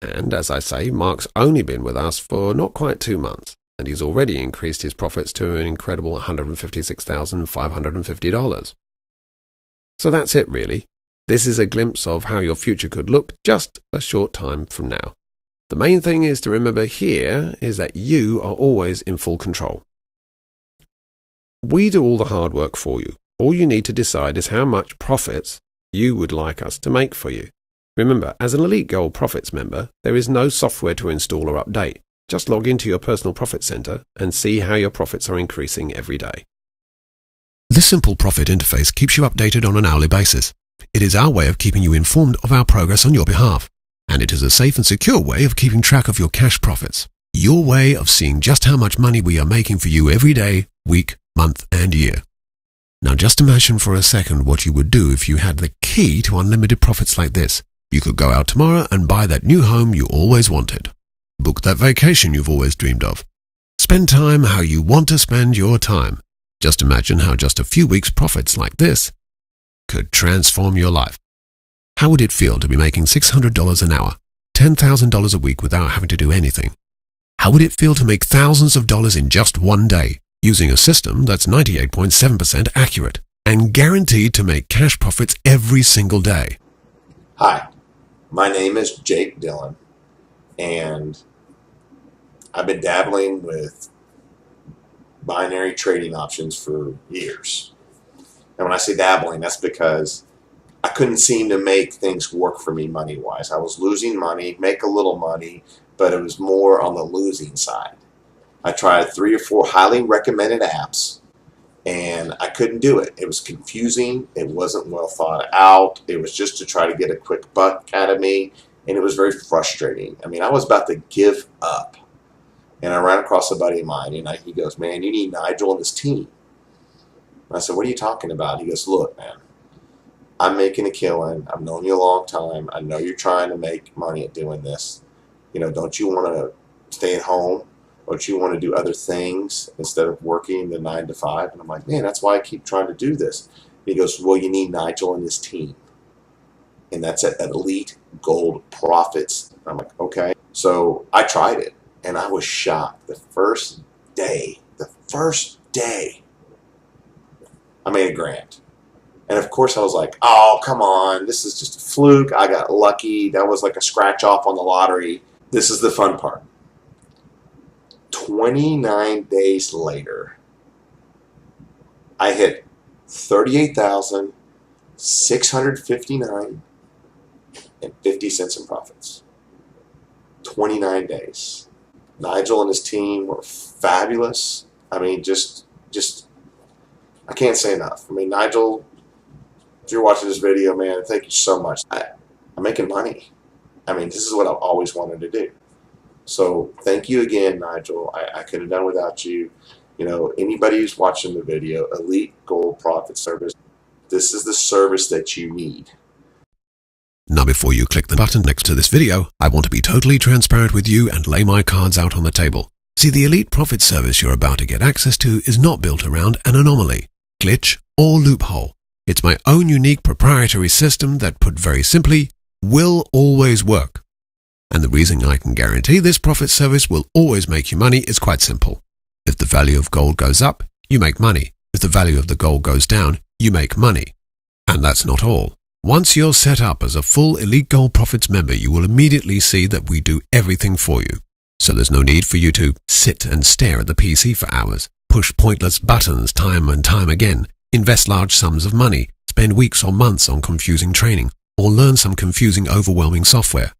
And as I say, Mark's only been with us for not quite 2 months, and he's already increased his profits to an incredible $156,550. So that's it really. This is a glimpse of how your future could look just a short time from now. The main thing is to remember here is that you are always in full control. We do all the hard work for you. All you need to decide is how much profits you would like us to make for you. Remember, as an Elite Gold Profits member, there is no software to install or update. Just log into your personal profit center and see how your profits are increasing every day. This simple profit interface keeps you updated on an hourly basis. It is our way of keeping you informed of our progress on your behalf. And it is a safe and secure way of keeping track of your cash profits. Your way of seeing just how much money we are making for you every day, week, month, and year. Now just imagine for a second what you would do if you had the key to unlimited profits like this. You could go out tomorrow and buy that new home you always wanted. Book that vacation you've always dreamed of. Spend time how you want to spend your time. Just imagine how just a few weeks' profits like this could transform your life. How would it feel to be making $600 an hour, $10,000 a week without having to do anything? How would it feel to make thousands of dollars in just one day, using a system that's 98.7% accurate and guaranteed to make cash profits every single day? Hi, my name is Jake Dillon, and I've been dabbling with binary trading options for years. And when I say dabbling, that's because I couldn't seem to make things work for me money-wise. I was losing money, make a little money, but it was more on the losing side. I tried 3 or 4 highly recommended apps, and I couldn't do it. It was confusing. It wasn't well thought out. It was just to try to get a quick buck out of me, and it was very frustrating. I mean, I was about to give up, and I ran across a buddy of mine, and he goes, man, you need Nigel and his team. And I said, what are you talking about? He goes, look, man, I'm making a killing. I've known you a long time. I know you're trying to make money at doing this. You know, don't you want to stay at home? Don't you want to do other things instead of working the 9 to 5? And I'm like, man, that's why I keep trying to do this. He goes, well, you need Nigel and his team. And that's at Elite Gold Profits. I'm like, okay. So I tried it, and I was shocked. The first day, I made $1,000. And of course I was like, oh, come on, this is just a fluke. I got lucky. That was like a scratch off on the lottery. This is the fun part. 29 days later, I hit $38,659.50 in profits. 29 days. Nigel and his team were fabulous. I mean, just I can't say enough. I mean, Nigel, if you're watching this video, man, thank you so much. I'm making money. I mean, this is what I've always wanted to do. So thank you again, Nigel. I couldn't have done without you. You know, anybody who's watching the video, Elite Gold Profit Service, this is the service that you need. Now before you click the button next to this video, I want to be totally transparent with you and lay my cards out on the table. See, the Elite Profit Service you're about to get access to is not built around an anomaly, glitch, or loophole. It's my own unique proprietary system that, put very simply, will always work. And the reason I can guarantee this profit service will always make you money is quite simple. If the value of gold goes up, you make money. If the value of the gold goes down, you make money. And that's not all. Once you're set up as a full Elite Gold Profits member, you will immediately see that we do everything for you. So there's no need for you to sit and stare at the PC for hours, push pointless buttons time and time again, invest large sums of money, spend weeks or months on confusing training, or learn some confusing, overwhelming software.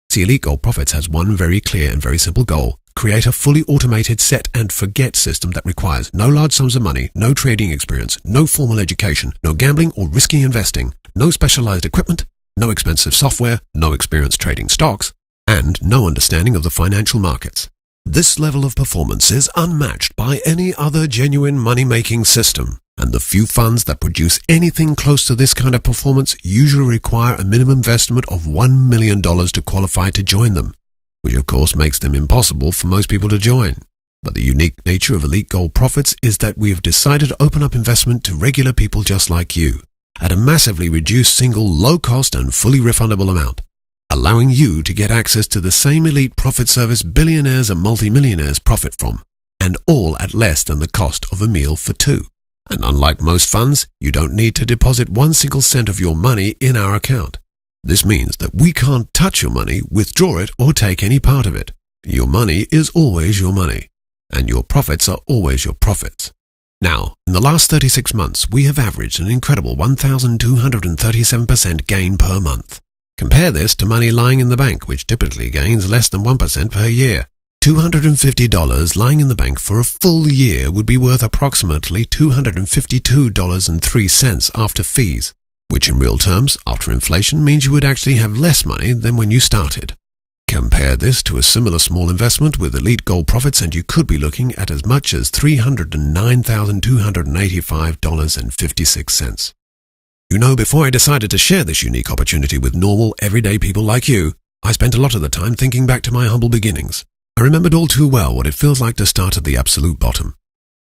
See, Elite Gold Profits has one very clear and very simple goal: create a fully automated set and forget system that requires no large sums of money, no trading experience, no formal education, no gambling or risky investing, no specialized equipment, no expensive software, no experience trading stocks, and no understanding of the financial markets. This level of performance is unmatched by any other genuine money-making system, and the few funds that produce anything close to this kind of performance usually require a minimum investment of $1 million to qualify to join them, which of course makes them impossible for most people to join. But the unique nature of Elite Gold Profits is that we have decided to open up investment to regular people just like you, at a massively reduced single low-cost and fully refundable amount, allowing you to get access to the same elite profit service billionaires and multimillionaires profit from, and all at less than the cost of a meal for two. And unlike most funds, you don't need to deposit 1 single cent of your money in our account. This means that we can't touch your money, withdraw it, or take any part of it. Your money is always your money, and your profits are always your profits. Now, in the last 36 months, we have averaged an incredible 1,237% gain per month. Compare this to money lying in the bank, which typically gains less than 1% per year. $250 lying in the bank for a full year would be worth approximately $252.03 after fees, which in real terms, after inflation, means you would actually have less money than when you started. Compare this to a similar small investment with Elite Gold Profits and you could be looking at as much as $309,285.56. You know, before I decided to share this unique opportunity with normal, everyday people like you, I spent a lot of the time thinking back to my humble beginnings. I remembered all too well what it feels like to start at the absolute bottom,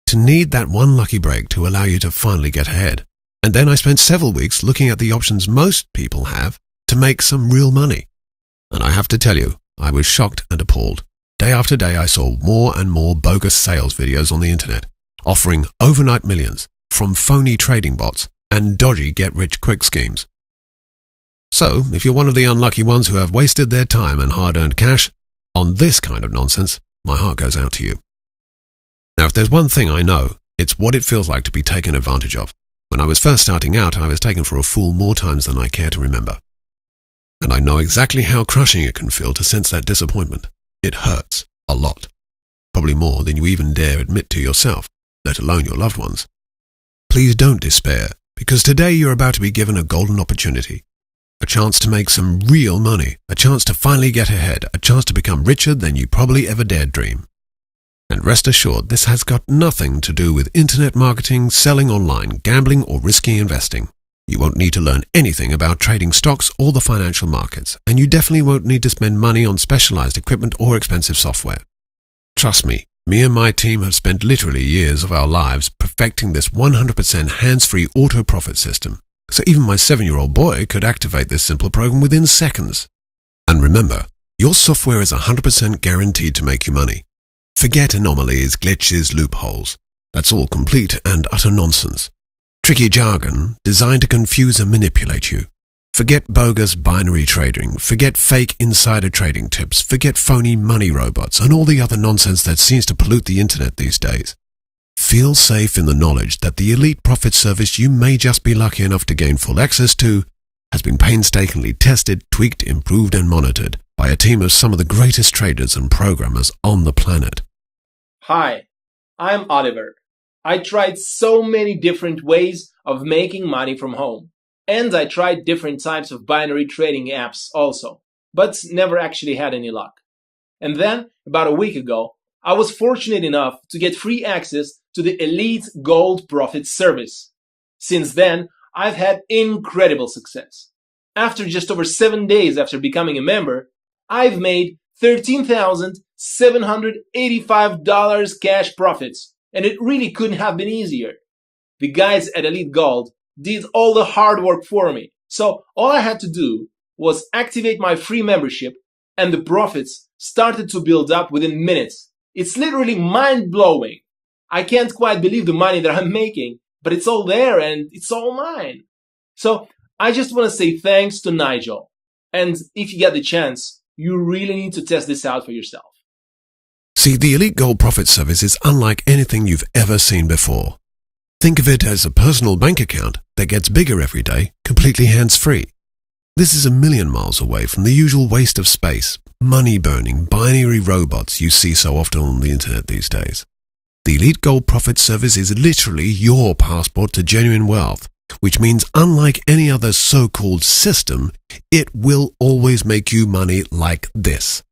to need that one lucky break to allow you to finally get ahead. And then I spent several weeks looking at the options most people have to make some real money. And I have to tell you, I was shocked and appalled. Day after day I saw more and more bogus sales videos on the internet, offering overnight millions from phony trading bots and dodgy get-rich-quick schemes. So, if you're one of the unlucky ones who have wasted their time and hard-earned cash on this kind of nonsense, my heart goes out to you. Now, if there's one thing I know, it's what it feels like to be taken advantage of. When I was first starting out, I was taken for a fool more times than I care to remember. And I know exactly how crushing it can feel to sense that disappointment. It hurts a lot. Probably more than you even dare admit to yourself, let alone your loved ones. Please don't despair, because today you're about to be given a golden opportunity. A chance to make some real money, a chance to finally get ahead, a chance to become richer than you probably ever dared dream. And rest assured, this has got nothing to do with internet marketing, selling online, gambling, or risky investing. You won't need to learn anything about trading stocks or the financial markets, and you definitely won't need to spend money on specialized equipment or expensive software. Trust me and my team have spent literally years of our lives perfecting this 100% hands-free auto-profit system, so even my 7-year-old boy could activate this simple program within seconds. And remember, your software is 100% guaranteed to make you money. Forget anomalies, glitches, loopholes. That's all complete and utter nonsense. Tricky jargon designed to confuse and manipulate you. Forget bogus binary trading, forget fake insider trading tips, forget phony money robots and all the other nonsense that seems to pollute the internet these days. Feel safe in the knowledge that the Elite Profit service you may just be lucky enough to gain full access to has been painstakingly tested, tweaked, improved and monitored by a team of some of the greatest traders and programmers on the planet. Hi, I'm Oliver. I tried so many different ways of making money from home. And I tried different types of binary trading apps also, but never actually had any luck. And then, about a week ago, I was fortunate enough to get free access to the Elite Gold Profit service. Since then, I've had incredible success. After just over 7 days after becoming a member, I've made $13,785 cash profits, and it really couldn't have been easier. The guys at Elite Gold did all the hard work for me, so all I had to do was activate my free membership, and the profits started to build up within minutes. It's literally mind-blowing. I can't quite believe the money that I'm making, but it's all there and it's all mine. So I just want to say thanks to Nigel. And if you get the chance, you really need to test this out for yourself. See, the Elite Gold Profit service is unlike anything you've ever seen before. Think of it as a personal bank account that gets bigger every day, completely hands-free. This is a million miles away from the usual waste of space, money-burning, binary robots you see so often on the internet these days. The Elite Gold Profit service is literally your passport to genuine wealth, which means unlike any other so-called system, it will always make you money like this.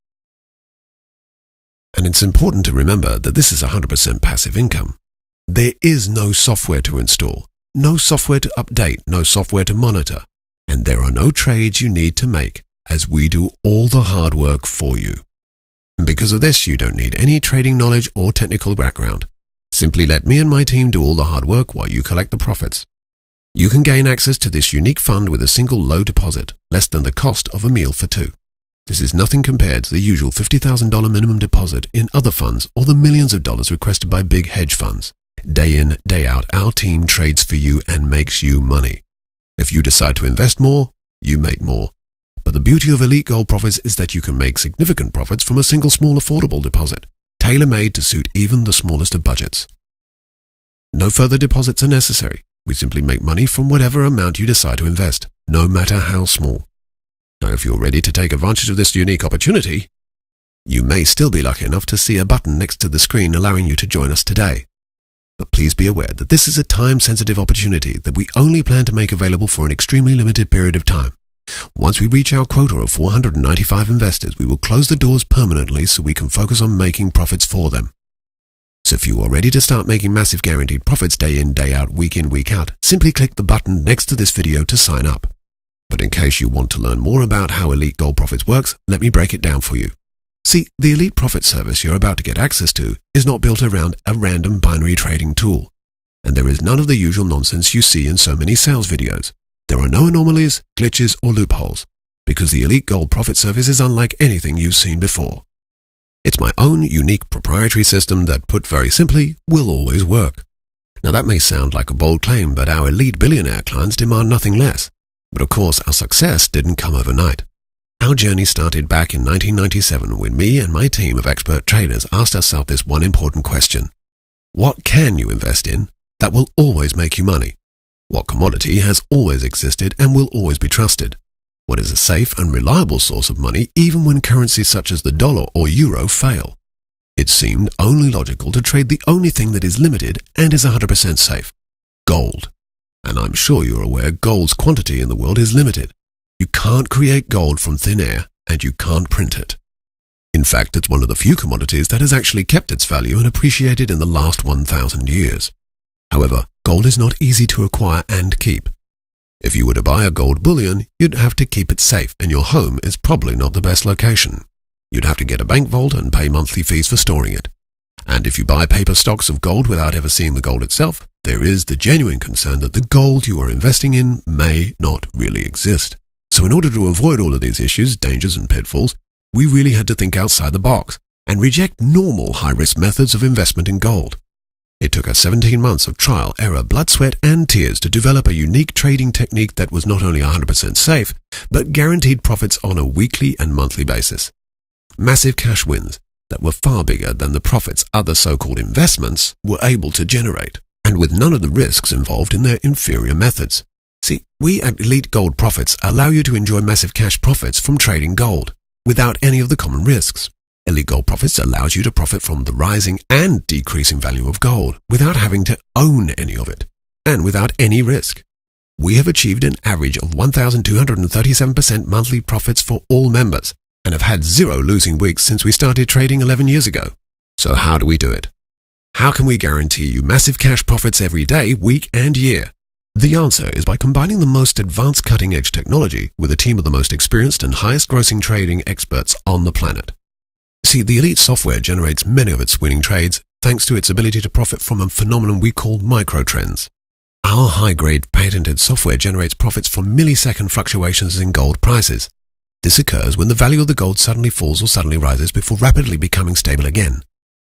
And it's important to remember that this is 100% passive income. There is no software to install, no software to update, no software to monitor, and there are no trades you need to make, as we do all the hard work for you. And because of this, you don't need any trading knowledge or technical background. Simply let me and my team do all the hard work while you collect the profits. You can gain access to this unique fund with a single low deposit, less than the cost of a meal for two. This is nothing compared to the usual $50,000 minimum deposit in other funds or the millions of dollars requested by big hedge funds. Day in, day out, our team trades for you and makes you money. If you decide to invest more, you make more. But the beauty of Elite Gold Profits is that you can make significant profits from a single small affordable deposit, tailor-made to suit even the smallest of budgets. No further deposits are necessary. We simply make money from whatever amount you decide to invest, no matter how small. Now, if you're ready to take advantage of this unique opportunity, you may still be lucky enough to see a button next to the screen allowing you to join us today. But please be aware that this is a time-sensitive opportunity that we only plan to make available for an extremely limited period of time. Once we reach our quota of 495 investors, we will close the doors permanently so we can focus on making profits for them. So if you are ready to start making massive guaranteed profits day in, day out, week in, week out, simply click the button next to this video to sign up. But in case you want to learn more about how Elite Gold Profits works, let me break it down for you. See, the Elite Profit service you're about to get access to is not built around a random binary trading tool. And there is none of the usual nonsense you see in so many sales videos. There are no anomalies, glitches, or loopholes, because the Elite Gold Profit service is unlike anything you've seen before. It's my own unique proprietary system that, put very simply, will always work. Now that may sound like a bold claim, but our elite billionaire clients demand nothing less. But of course, our success didn't come overnight. Our journey started back in 1997 when me and my team of expert traders asked ourselves this one important question. What can you invest in that will always make you money? What commodity has always existed and will always be trusted? What is a safe and reliable source of money even when currencies such as the dollar or euro fail? It seemed only logical to trade the only thing that is limited and is 100% safe: gold. And I'm sure you're aware gold's quantity in the world is limited. You can't create gold from thin air, and you can't print it. In fact, it's one of the few commodities that has actually kept its value and appreciated in the last 1,000 years. However, gold is not easy to acquire and keep. If you were to buy a gold bullion, you'd have to keep it safe, and your home is probably not the best location. You'd have to get a bank vault and pay monthly fees for storing it. And if you buy paper stocks of gold without ever seeing the gold itself, there is the genuine concern that the gold you are investing in may not really exist. So in order to avoid all of these issues, dangers and pitfalls, we really had to think outside the box and reject normal high-risk methods of investment in gold. It took us 17 months of trial, error, blood, sweat and tears to develop a unique trading technique that was not only 100% safe, but guaranteed profits on a weekly and monthly basis. Massive cash wins that were far bigger than the profits other so-called investments were able to generate, and with none of the risks involved in their inferior methods. See, we at Elite Gold Profits allow you to enjoy massive cash profits from trading gold without any of the common risks. Elite Gold Profits allows you to profit from the rising and decreasing value of gold without having to own any of it, and without any risk. We have achieved an average of 1,237% monthly profits for all members, and have had 0 losing weeks since we started trading 11 years ago. So how do we do it? How can we guarantee you massive cash profits every day, week and year? The answer is by combining the most advanced cutting-edge technology with a team of the most experienced and highest-grossing trading experts on the planet. See, the Elite software generates many of its winning trades thanks to its ability to profit from a phenomenon we call microtrends. Our high-grade patented software generates profits from millisecond fluctuations in gold prices. This occurs when the value of the gold suddenly falls or suddenly rises before rapidly becoming stable again.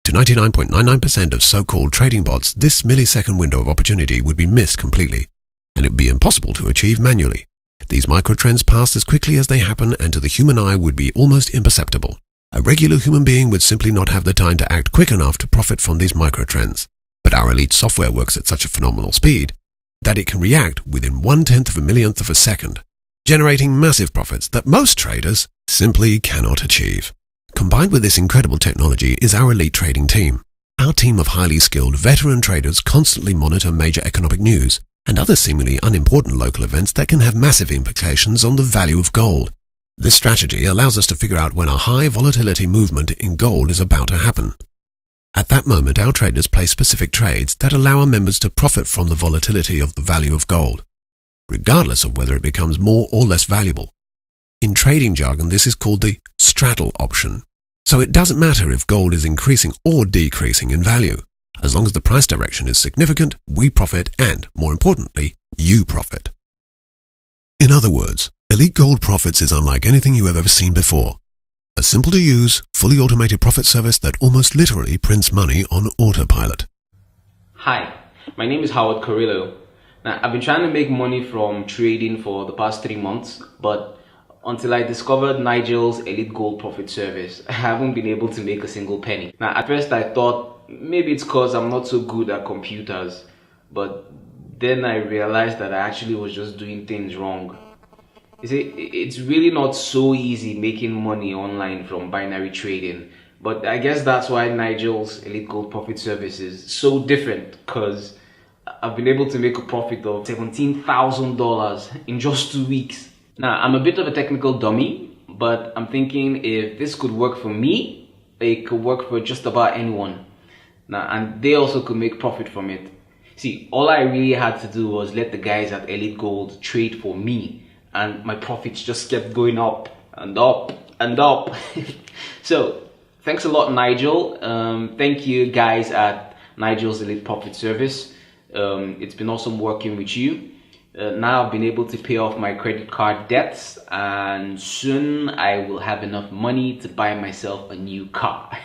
To 99.99% of so-called trading bots, this millisecond window of opportunity would be missed completely, and it would be impossible to achieve manually. These microtrends pass as quickly as they happen and to the human eye would be almost imperceptible. A regular human being would simply not have the time to act quick enough to profit from these microtrends. But our Elite software works at such a phenomenal speed that it can react within 1/10 of a millionth of a second, generating massive profits that most traders simply cannot achieve. Combined with this incredible technology is our Elite trading team. Our team of highly skilled veteran traders constantly monitor major economic news and other seemingly unimportant local events that can have massive implications on the value of gold. This strategy allows us to figure out when a high volatility movement in gold is about to happen. At that moment, our traders place specific trades that allow our members to profit from the volatility of the value of gold, regardless of whether it becomes more or less valuable. In trading jargon, this is called the straddle option. So it doesn't matter if gold is increasing or decreasing in value. As long as the price direction is significant, we profit and, more importantly, you profit. In other words, Elite Gold Profits is unlike anything you have ever seen before. A simple-to-use, fully automated profit service that almost literally prints money on autopilot. Hi, my name is Howard Carrillo. Now, I've been trying to make money from trading for the past 3 months, but until I discovered Nigel's Elite Gold Profit service, I haven't been able to make a single penny. Now, at first I thought maybe it's because I'm not so good at computers, but then I realized that I actually was just doing things wrong. You see, it's really not so easy making money online from binary trading, but I guess that's why Nigel's Elite Gold Profit service is so different, because I've been able to make a profit of $17,000 in just 2 weeks. Now, I'm a bit of a technical dummy, but I'm thinking if this could work for me, it could work for just about anyone. Now, and they also could make profit from it. See, all I really had to do was let the guys at Elite Gold trade for me, and my profits just kept going up and up and up. So, thanks a lot, Nigel. Thank you guys at Nigel's Elite Profit Service. It's been awesome working with you. Now I've been able to pay off my credit card debts, and soon I will have enough money to buy myself a new car.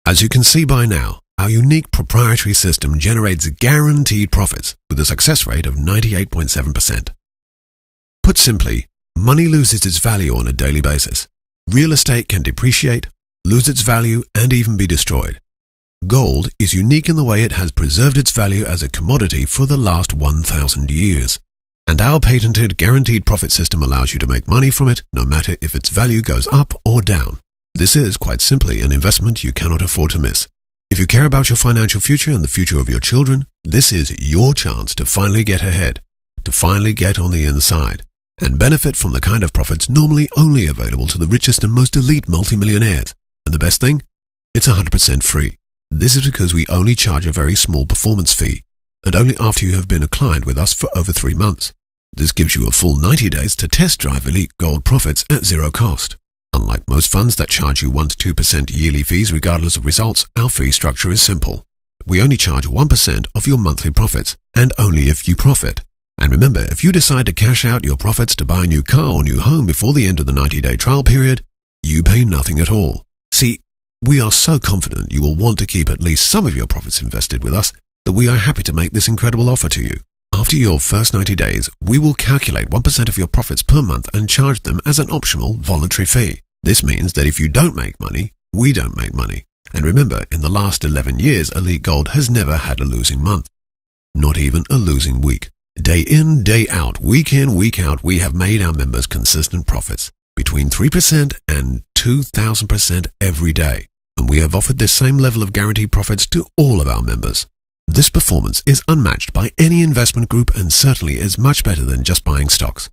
As you can see by now, our unique proprietary system generates guaranteed profits with a success rate of 98.7%. Put simply, money loses its value on a daily basis. Real estate can depreciate, lose its value, and even be destroyed. Gold is unique in the way it has preserved its value as a commodity for the last 1,000 years. And our patented guaranteed profit system allows you to make money from it no matter if its value goes up or down. This is, quite simply, an investment you cannot afford to miss. If you care about your financial future and the future of your children, this is your chance to finally get ahead, to finally get on the inside, and benefit from the kind of profits normally only available to the richest and most elite multimillionaires. And the best thing? It's 100% free. This is because we only charge a very small performance fee, and only after you have been a client with us for over 3 months. This gives you a full 90 days to test drive Elite Gold profits at zero cost. Unlike most funds that charge you 1 to 2% yearly fees regardless of results, our fee structure is simple. We only charge 1% of your monthly profits, and only if you profit. And remember, if you decide to cash out your profits to buy a new car or new home before the end of the 90-day trial period, you pay nothing at all. See, we are so confident you will want to keep at least some of your profits invested with us that we are happy to make this incredible offer to you. After your first 90 days, we will calculate 1% of your profits per month and charge them as an optional voluntary fee. This means that if you don't make money, we don't make money. And remember, in the last 11 years, Elite Gold has never had a losing month. Not even a losing week. Day in, day out, week in, week out, we have made our members consistent profits, between 3% and 2,000% every day. And we have offered this same level of guaranteed profits to all of our members. This performance is unmatched by any investment group and certainly is much better than just buying stocks.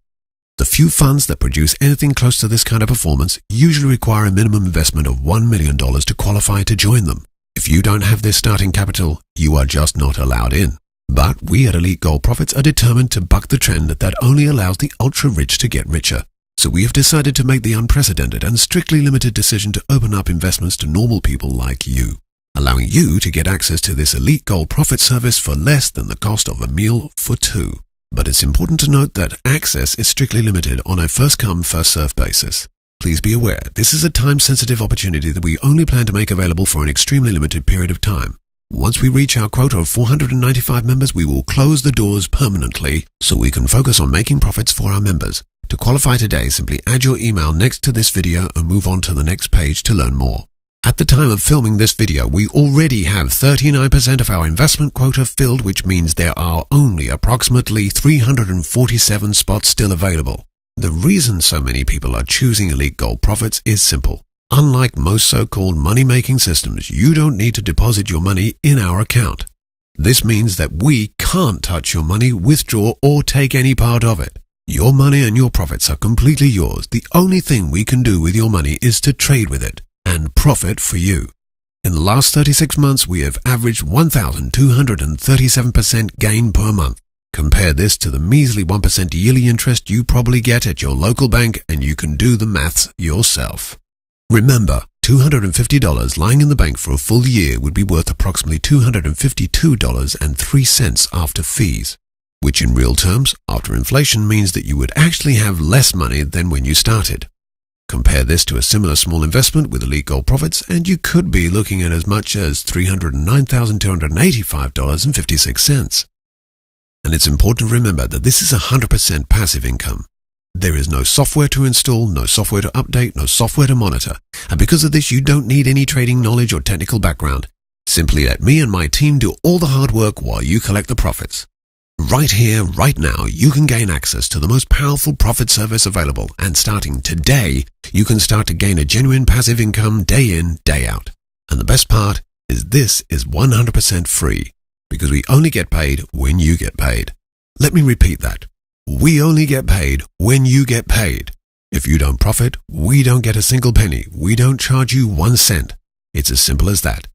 The few funds that produce anything close to this kind of performance usually require a minimum investment of $1 million to qualify to join them. If you don't have this starting capital, you are just not allowed in. But we at Elite Gold Profits are determined to buck the trend that only allows the ultra-rich to get richer. So we have decided to make the unprecedented and strictly limited decision to open up investments to normal people like you, allowing you to get access to this Elite Gold Profit service for less than the cost of a meal for 2. But it's important to note that access is strictly limited on a first-come, first-served basis. Please be aware, this is a time-sensitive opportunity that we only plan to make available for an extremely limited period of time. Once we reach our quota of 495 members, we will close the doors permanently so we can focus on making profits for our members. To qualify today, simply add your email next to this video and move on to the next page to learn more. At the time of filming this video, we already have 39% of our investment quota filled, which means there are only approximately 347 spots still available. The reason so many people are choosing Elite Gold Profits is simple. Unlike most so-called money-making systems, you don't need to deposit your money in our account. This means that we can't touch your money, withdraw, or take any part of it. Your money and your profits are completely yours. The only thing we can do with your money is to trade with it and profit for you. In the last 36 months, we have averaged 1,237% gain per month. Compare this to the measly 1% yearly interest you probably get at your local bank, and you can do the maths yourself. Remember, $250 lying in the bank for a full year would be worth approximately $252.03 after fees, which in real terms, after inflation, means that you would actually have less money than when you started. Compare this to a similar small investment with Elite Gold Profits, and you could be looking at as much as $309,285.56. And it's important to remember that this is 100% passive income. There is no software to install, no software to update, no software to monitor. And because of this, you don't need any trading knowledge or technical background. Simply let me and my team do all the hard work while you collect the profits. Right here, right now, you can gain access to the most powerful profit service available. And starting today, you can start to gain a genuine passive income day in, day out. And the best part is this is 100% free, because we only get paid when you get paid. Let me repeat that. We only get paid when you get paid. If you don't profit, we don't get a single penny. We don't charge you 1 cent. It's as simple as that.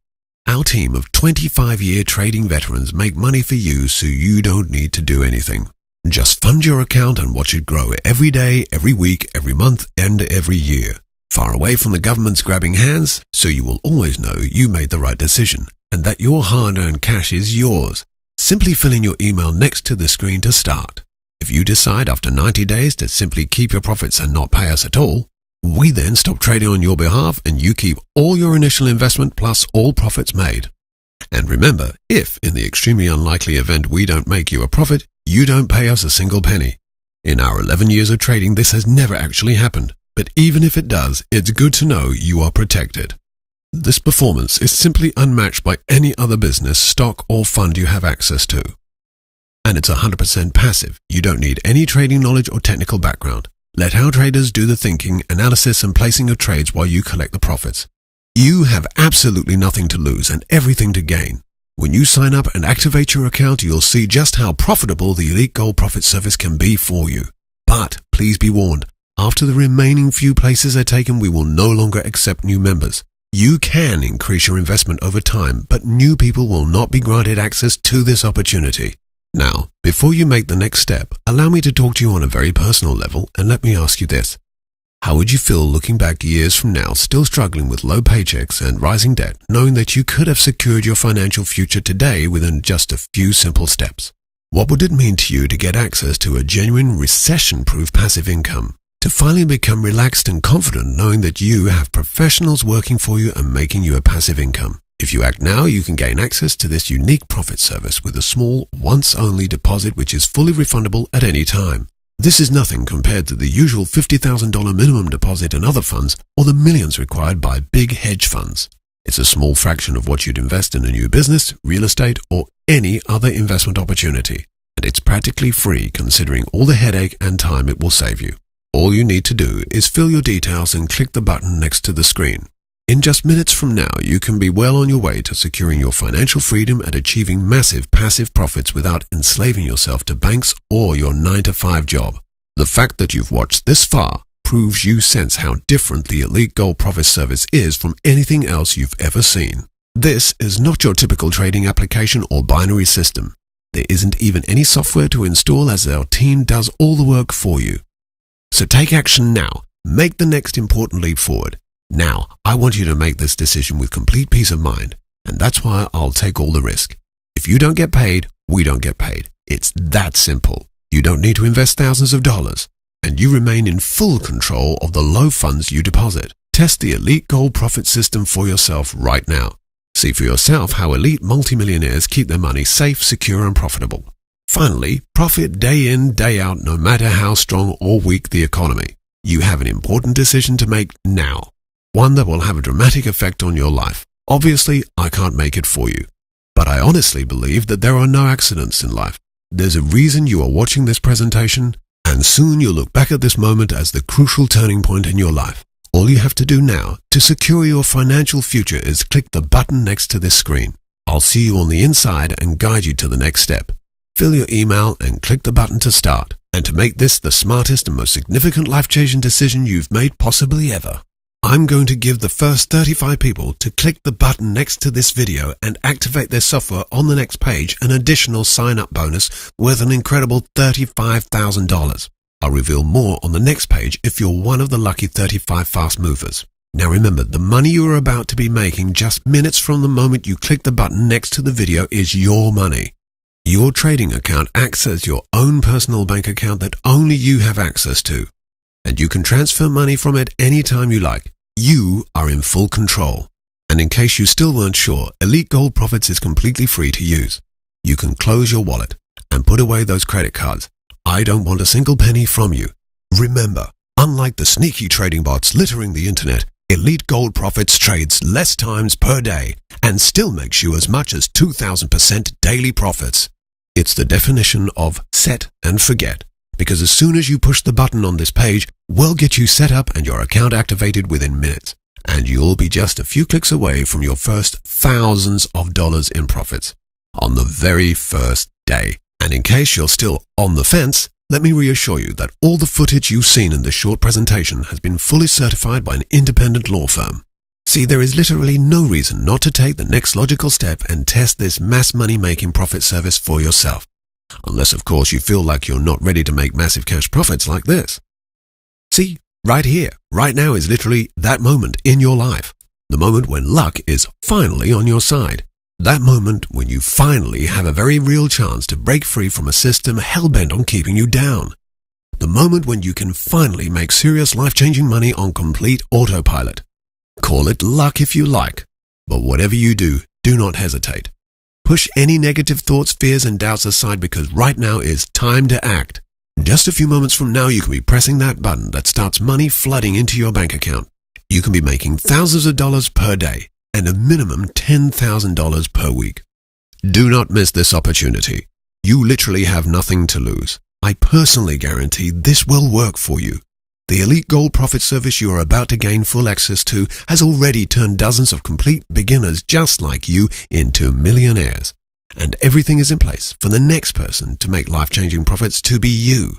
Our team of 25-year trading veterans make money for you so you don't need to do anything. Just fund your account and watch it grow every day, every week, every month, and every year. Far away from the government's grabbing hands, so you will always know you made the right decision and that your hard-earned cash is yours. Simply fill in your email next to the screen to start. If you decide after 90 days to simply keep your profits and not pay us at all, we then stop trading on your behalf and you keep all your initial investment plus all profits made. And remember, if in the extremely unlikely event we don't make you a profit, you don't pay us a single penny. In our 11 years of trading, this has never actually happened. But even if it does, it's good to know you are protected. This performance is simply unmatched by any other business, stock, or fund you have access to. And it's 100% passive. You don't need any trading knowledge or technical background. Let our traders do the thinking, analysis, and placing of trades while you collect the profits. You have absolutely nothing to lose and everything to gain. When you sign up and activate your account, you'll see just how profitable the Elite Gold Profit Service can be for you. But please be warned, after the remaining few places are taken, we will no longer accept new members. You can increase your investment over time, but new people will not be granted access to this opportunity. Now, before you make the next step, allow me to talk to you on a very personal level, and let me ask you this. How would you feel looking back years from now, still struggling with low paychecks and rising debt, knowing that you could have secured your financial future today within just a few simple steps? What would it mean to you to get access to a genuine recession-proof passive income? To finally become relaxed and confident knowing that you have professionals working for you and making you a passive income? If you act now, you can gain access to this unique profit service with a small, once-only deposit which is fully refundable at any time. This is nothing compared to the usual $50,000 minimum deposit in other funds or the millions required by big hedge funds. It's a small fraction of what you'd invest in a new business, real estate, or any other investment opportunity. And it's practically free considering all the headache and time it will save you. All you need to do is fill your details and click the button next to the screen. In just minutes from now, you can be well on your way to securing your financial freedom and achieving massive passive profits without enslaving yourself to banks or your 9-to-5 job. The fact that you've watched this far proves you sense how different the Elite Gold Profit Service is from anything else you've ever seen. This is not your typical trading application or binary system. There isn't even any software to install as our team does all the work for you. So take action now. Make the next important leap forward. Now, I want you to make this decision with complete peace of mind, and that's why I'll take all the risk. If you don't get paid, we don't get paid. It's that simple. You don't need to invest thousands of dollars, and you remain in full control of the low funds you deposit. Test the Elite Gold Profit System for yourself right now. See for yourself how elite multimillionaires keep their money safe, secure, and profitable. Finally, profit day in, day out, no matter how strong or weak the economy. You have an important decision to make now. One that will have a dramatic effect on your life. Obviously, I can't make it for you. But I honestly believe that there are no accidents in life. There's a reason you are watching this presentation, and soon you'll look back at this moment as the crucial turning point in your life. All you have to do now to secure your financial future is click the button next to this screen. I'll see you on the inside and guide you to the next step. Fill your email and click the button to start. And to make this the smartest and most significant life-changing decision you've made possibly ever, I'm going to give the first 35 people to click the button next to this video and activate their software on the next page an additional sign-up bonus worth an incredible $35,000. I'll reveal more on the next page if you're one of the lucky 35 fast movers. Now remember, the money you are about to be making just minutes from the moment you click the button next to the video is your money. Your trading account acts as your own personal bank account that only you have access to. And you can transfer money from it anytime you like. You are in full control. And in case you still weren't sure, Elite Gold Profits is completely free to use. You can close your wallet and put away those credit cards. I don't want a single penny from you. Remember, unlike the sneaky trading bots littering the internet, Elite Gold Profits trades less times per day and still makes you as much as 2,000% daily profits. It's the definition of set and forget, because as soon as you push the button on this page, we'll get you set up and your account activated within minutes, and you'll be just a few clicks away from your first thousands of dollars in profits on the very first day. And in case you're still on the fence, let me reassure you that all the footage you've seen in this short presentation has been fully certified by an independent law firm. See, there is literally no reason not to take the next logical step and test this mass money-making profit service for yourself. Unless, of course, you feel like you're not ready to make massive cash profits like this. See, right here, right now is literally that moment in your life. The moment when luck is finally on your side. That moment when you finally have a very real chance to break free from a system hell-bent on keeping you down. The moment when you can finally make serious life-changing money on complete autopilot. Call it luck if you like, but whatever you do, do not hesitate. Push any negative thoughts, fears, and doubts aside because right now is time to act. Just a few moments from now, you can be pressing that button that starts money flooding into your bank account. You can be making thousands of dollars per day. and a minimum $10,000 per week. Do not miss this opportunity. You literally have nothing to lose. I personally guarantee this will work for you. The Elite Gold Profit Service you are about to gain full access to has already turned dozens of complete beginners just like you into millionaires. And everything is in place for the next person to make life-changing profits to be you.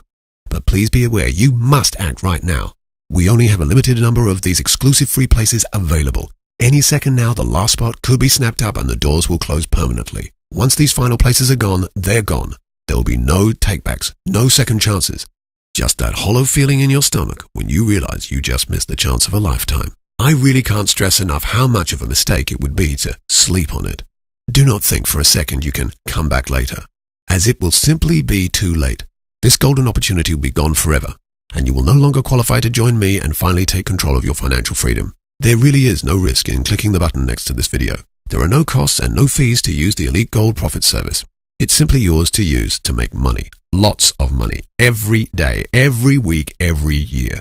But please be aware, you must act right now. We only have a limited number of these exclusive free places available. Any second now, the last spot could be snapped up and the doors will close permanently. Once these final places are gone, they're gone. There will be no takebacks, no second chances. Just that hollow feeling in your stomach when you realize you just missed the chance of a lifetime. I really can't stress enough how much of a mistake it would be to sleep on it. Do not think for a second you can come back later, as it will simply be too late. This golden opportunity will be gone forever, and you will no longer qualify to join me and finally take control of your financial freedom. There really is no risk in clicking the button next to this video. There are no costs and no fees to use the Elite Gold Profit Service. It's simply yours to use to make money, lots of money, every day, every week, every year.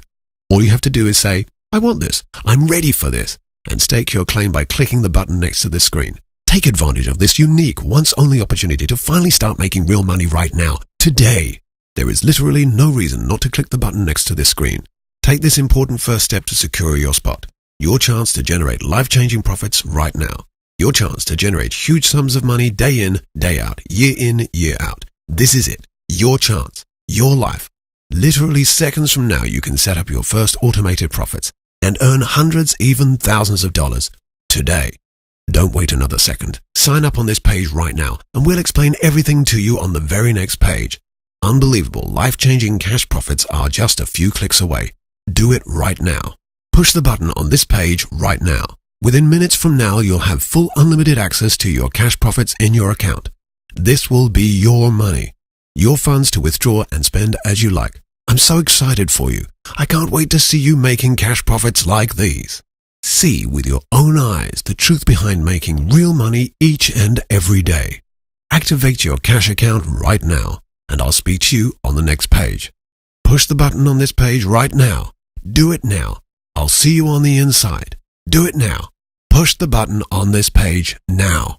All you have to do is say, I want this, I'm ready for this, and stake your claim by clicking the button next to this screen. Take advantage of this unique, once-only opportunity to finally start making real money right now, today. There is literally no reason not to click the button next to this screen. Take this important first step to secure your spot. Your chance to generate life-changing profits right now. Your chance to generate huge sums of money day in, day out, year out. This is it. Your chance. Your life. Literally seconds from now, you can set up your first automated profits and earn hundreds, even thousands of dollars today. Don't wait another second. Sign up on this page right now, and we'll explain everything to you on the very next page. Unbelievable, life-changing cash profits are just a few clicks away. Do it right now. Push the button on this page right now. Within minutes from now, you'll have full unlimited access to your cash profits in your account. This will be your money, your funds to withdraw and spend as you like. I'm so excited for you. I can't wait to see you making cash profits like these. See with your own eyes the truth behind making real money each and every day. Activate your cash account right now, and I'll speak to you on the next page. Push the button on this page right now. Do it now. I'll see you on the inside. Do it now. Push the button on this page now.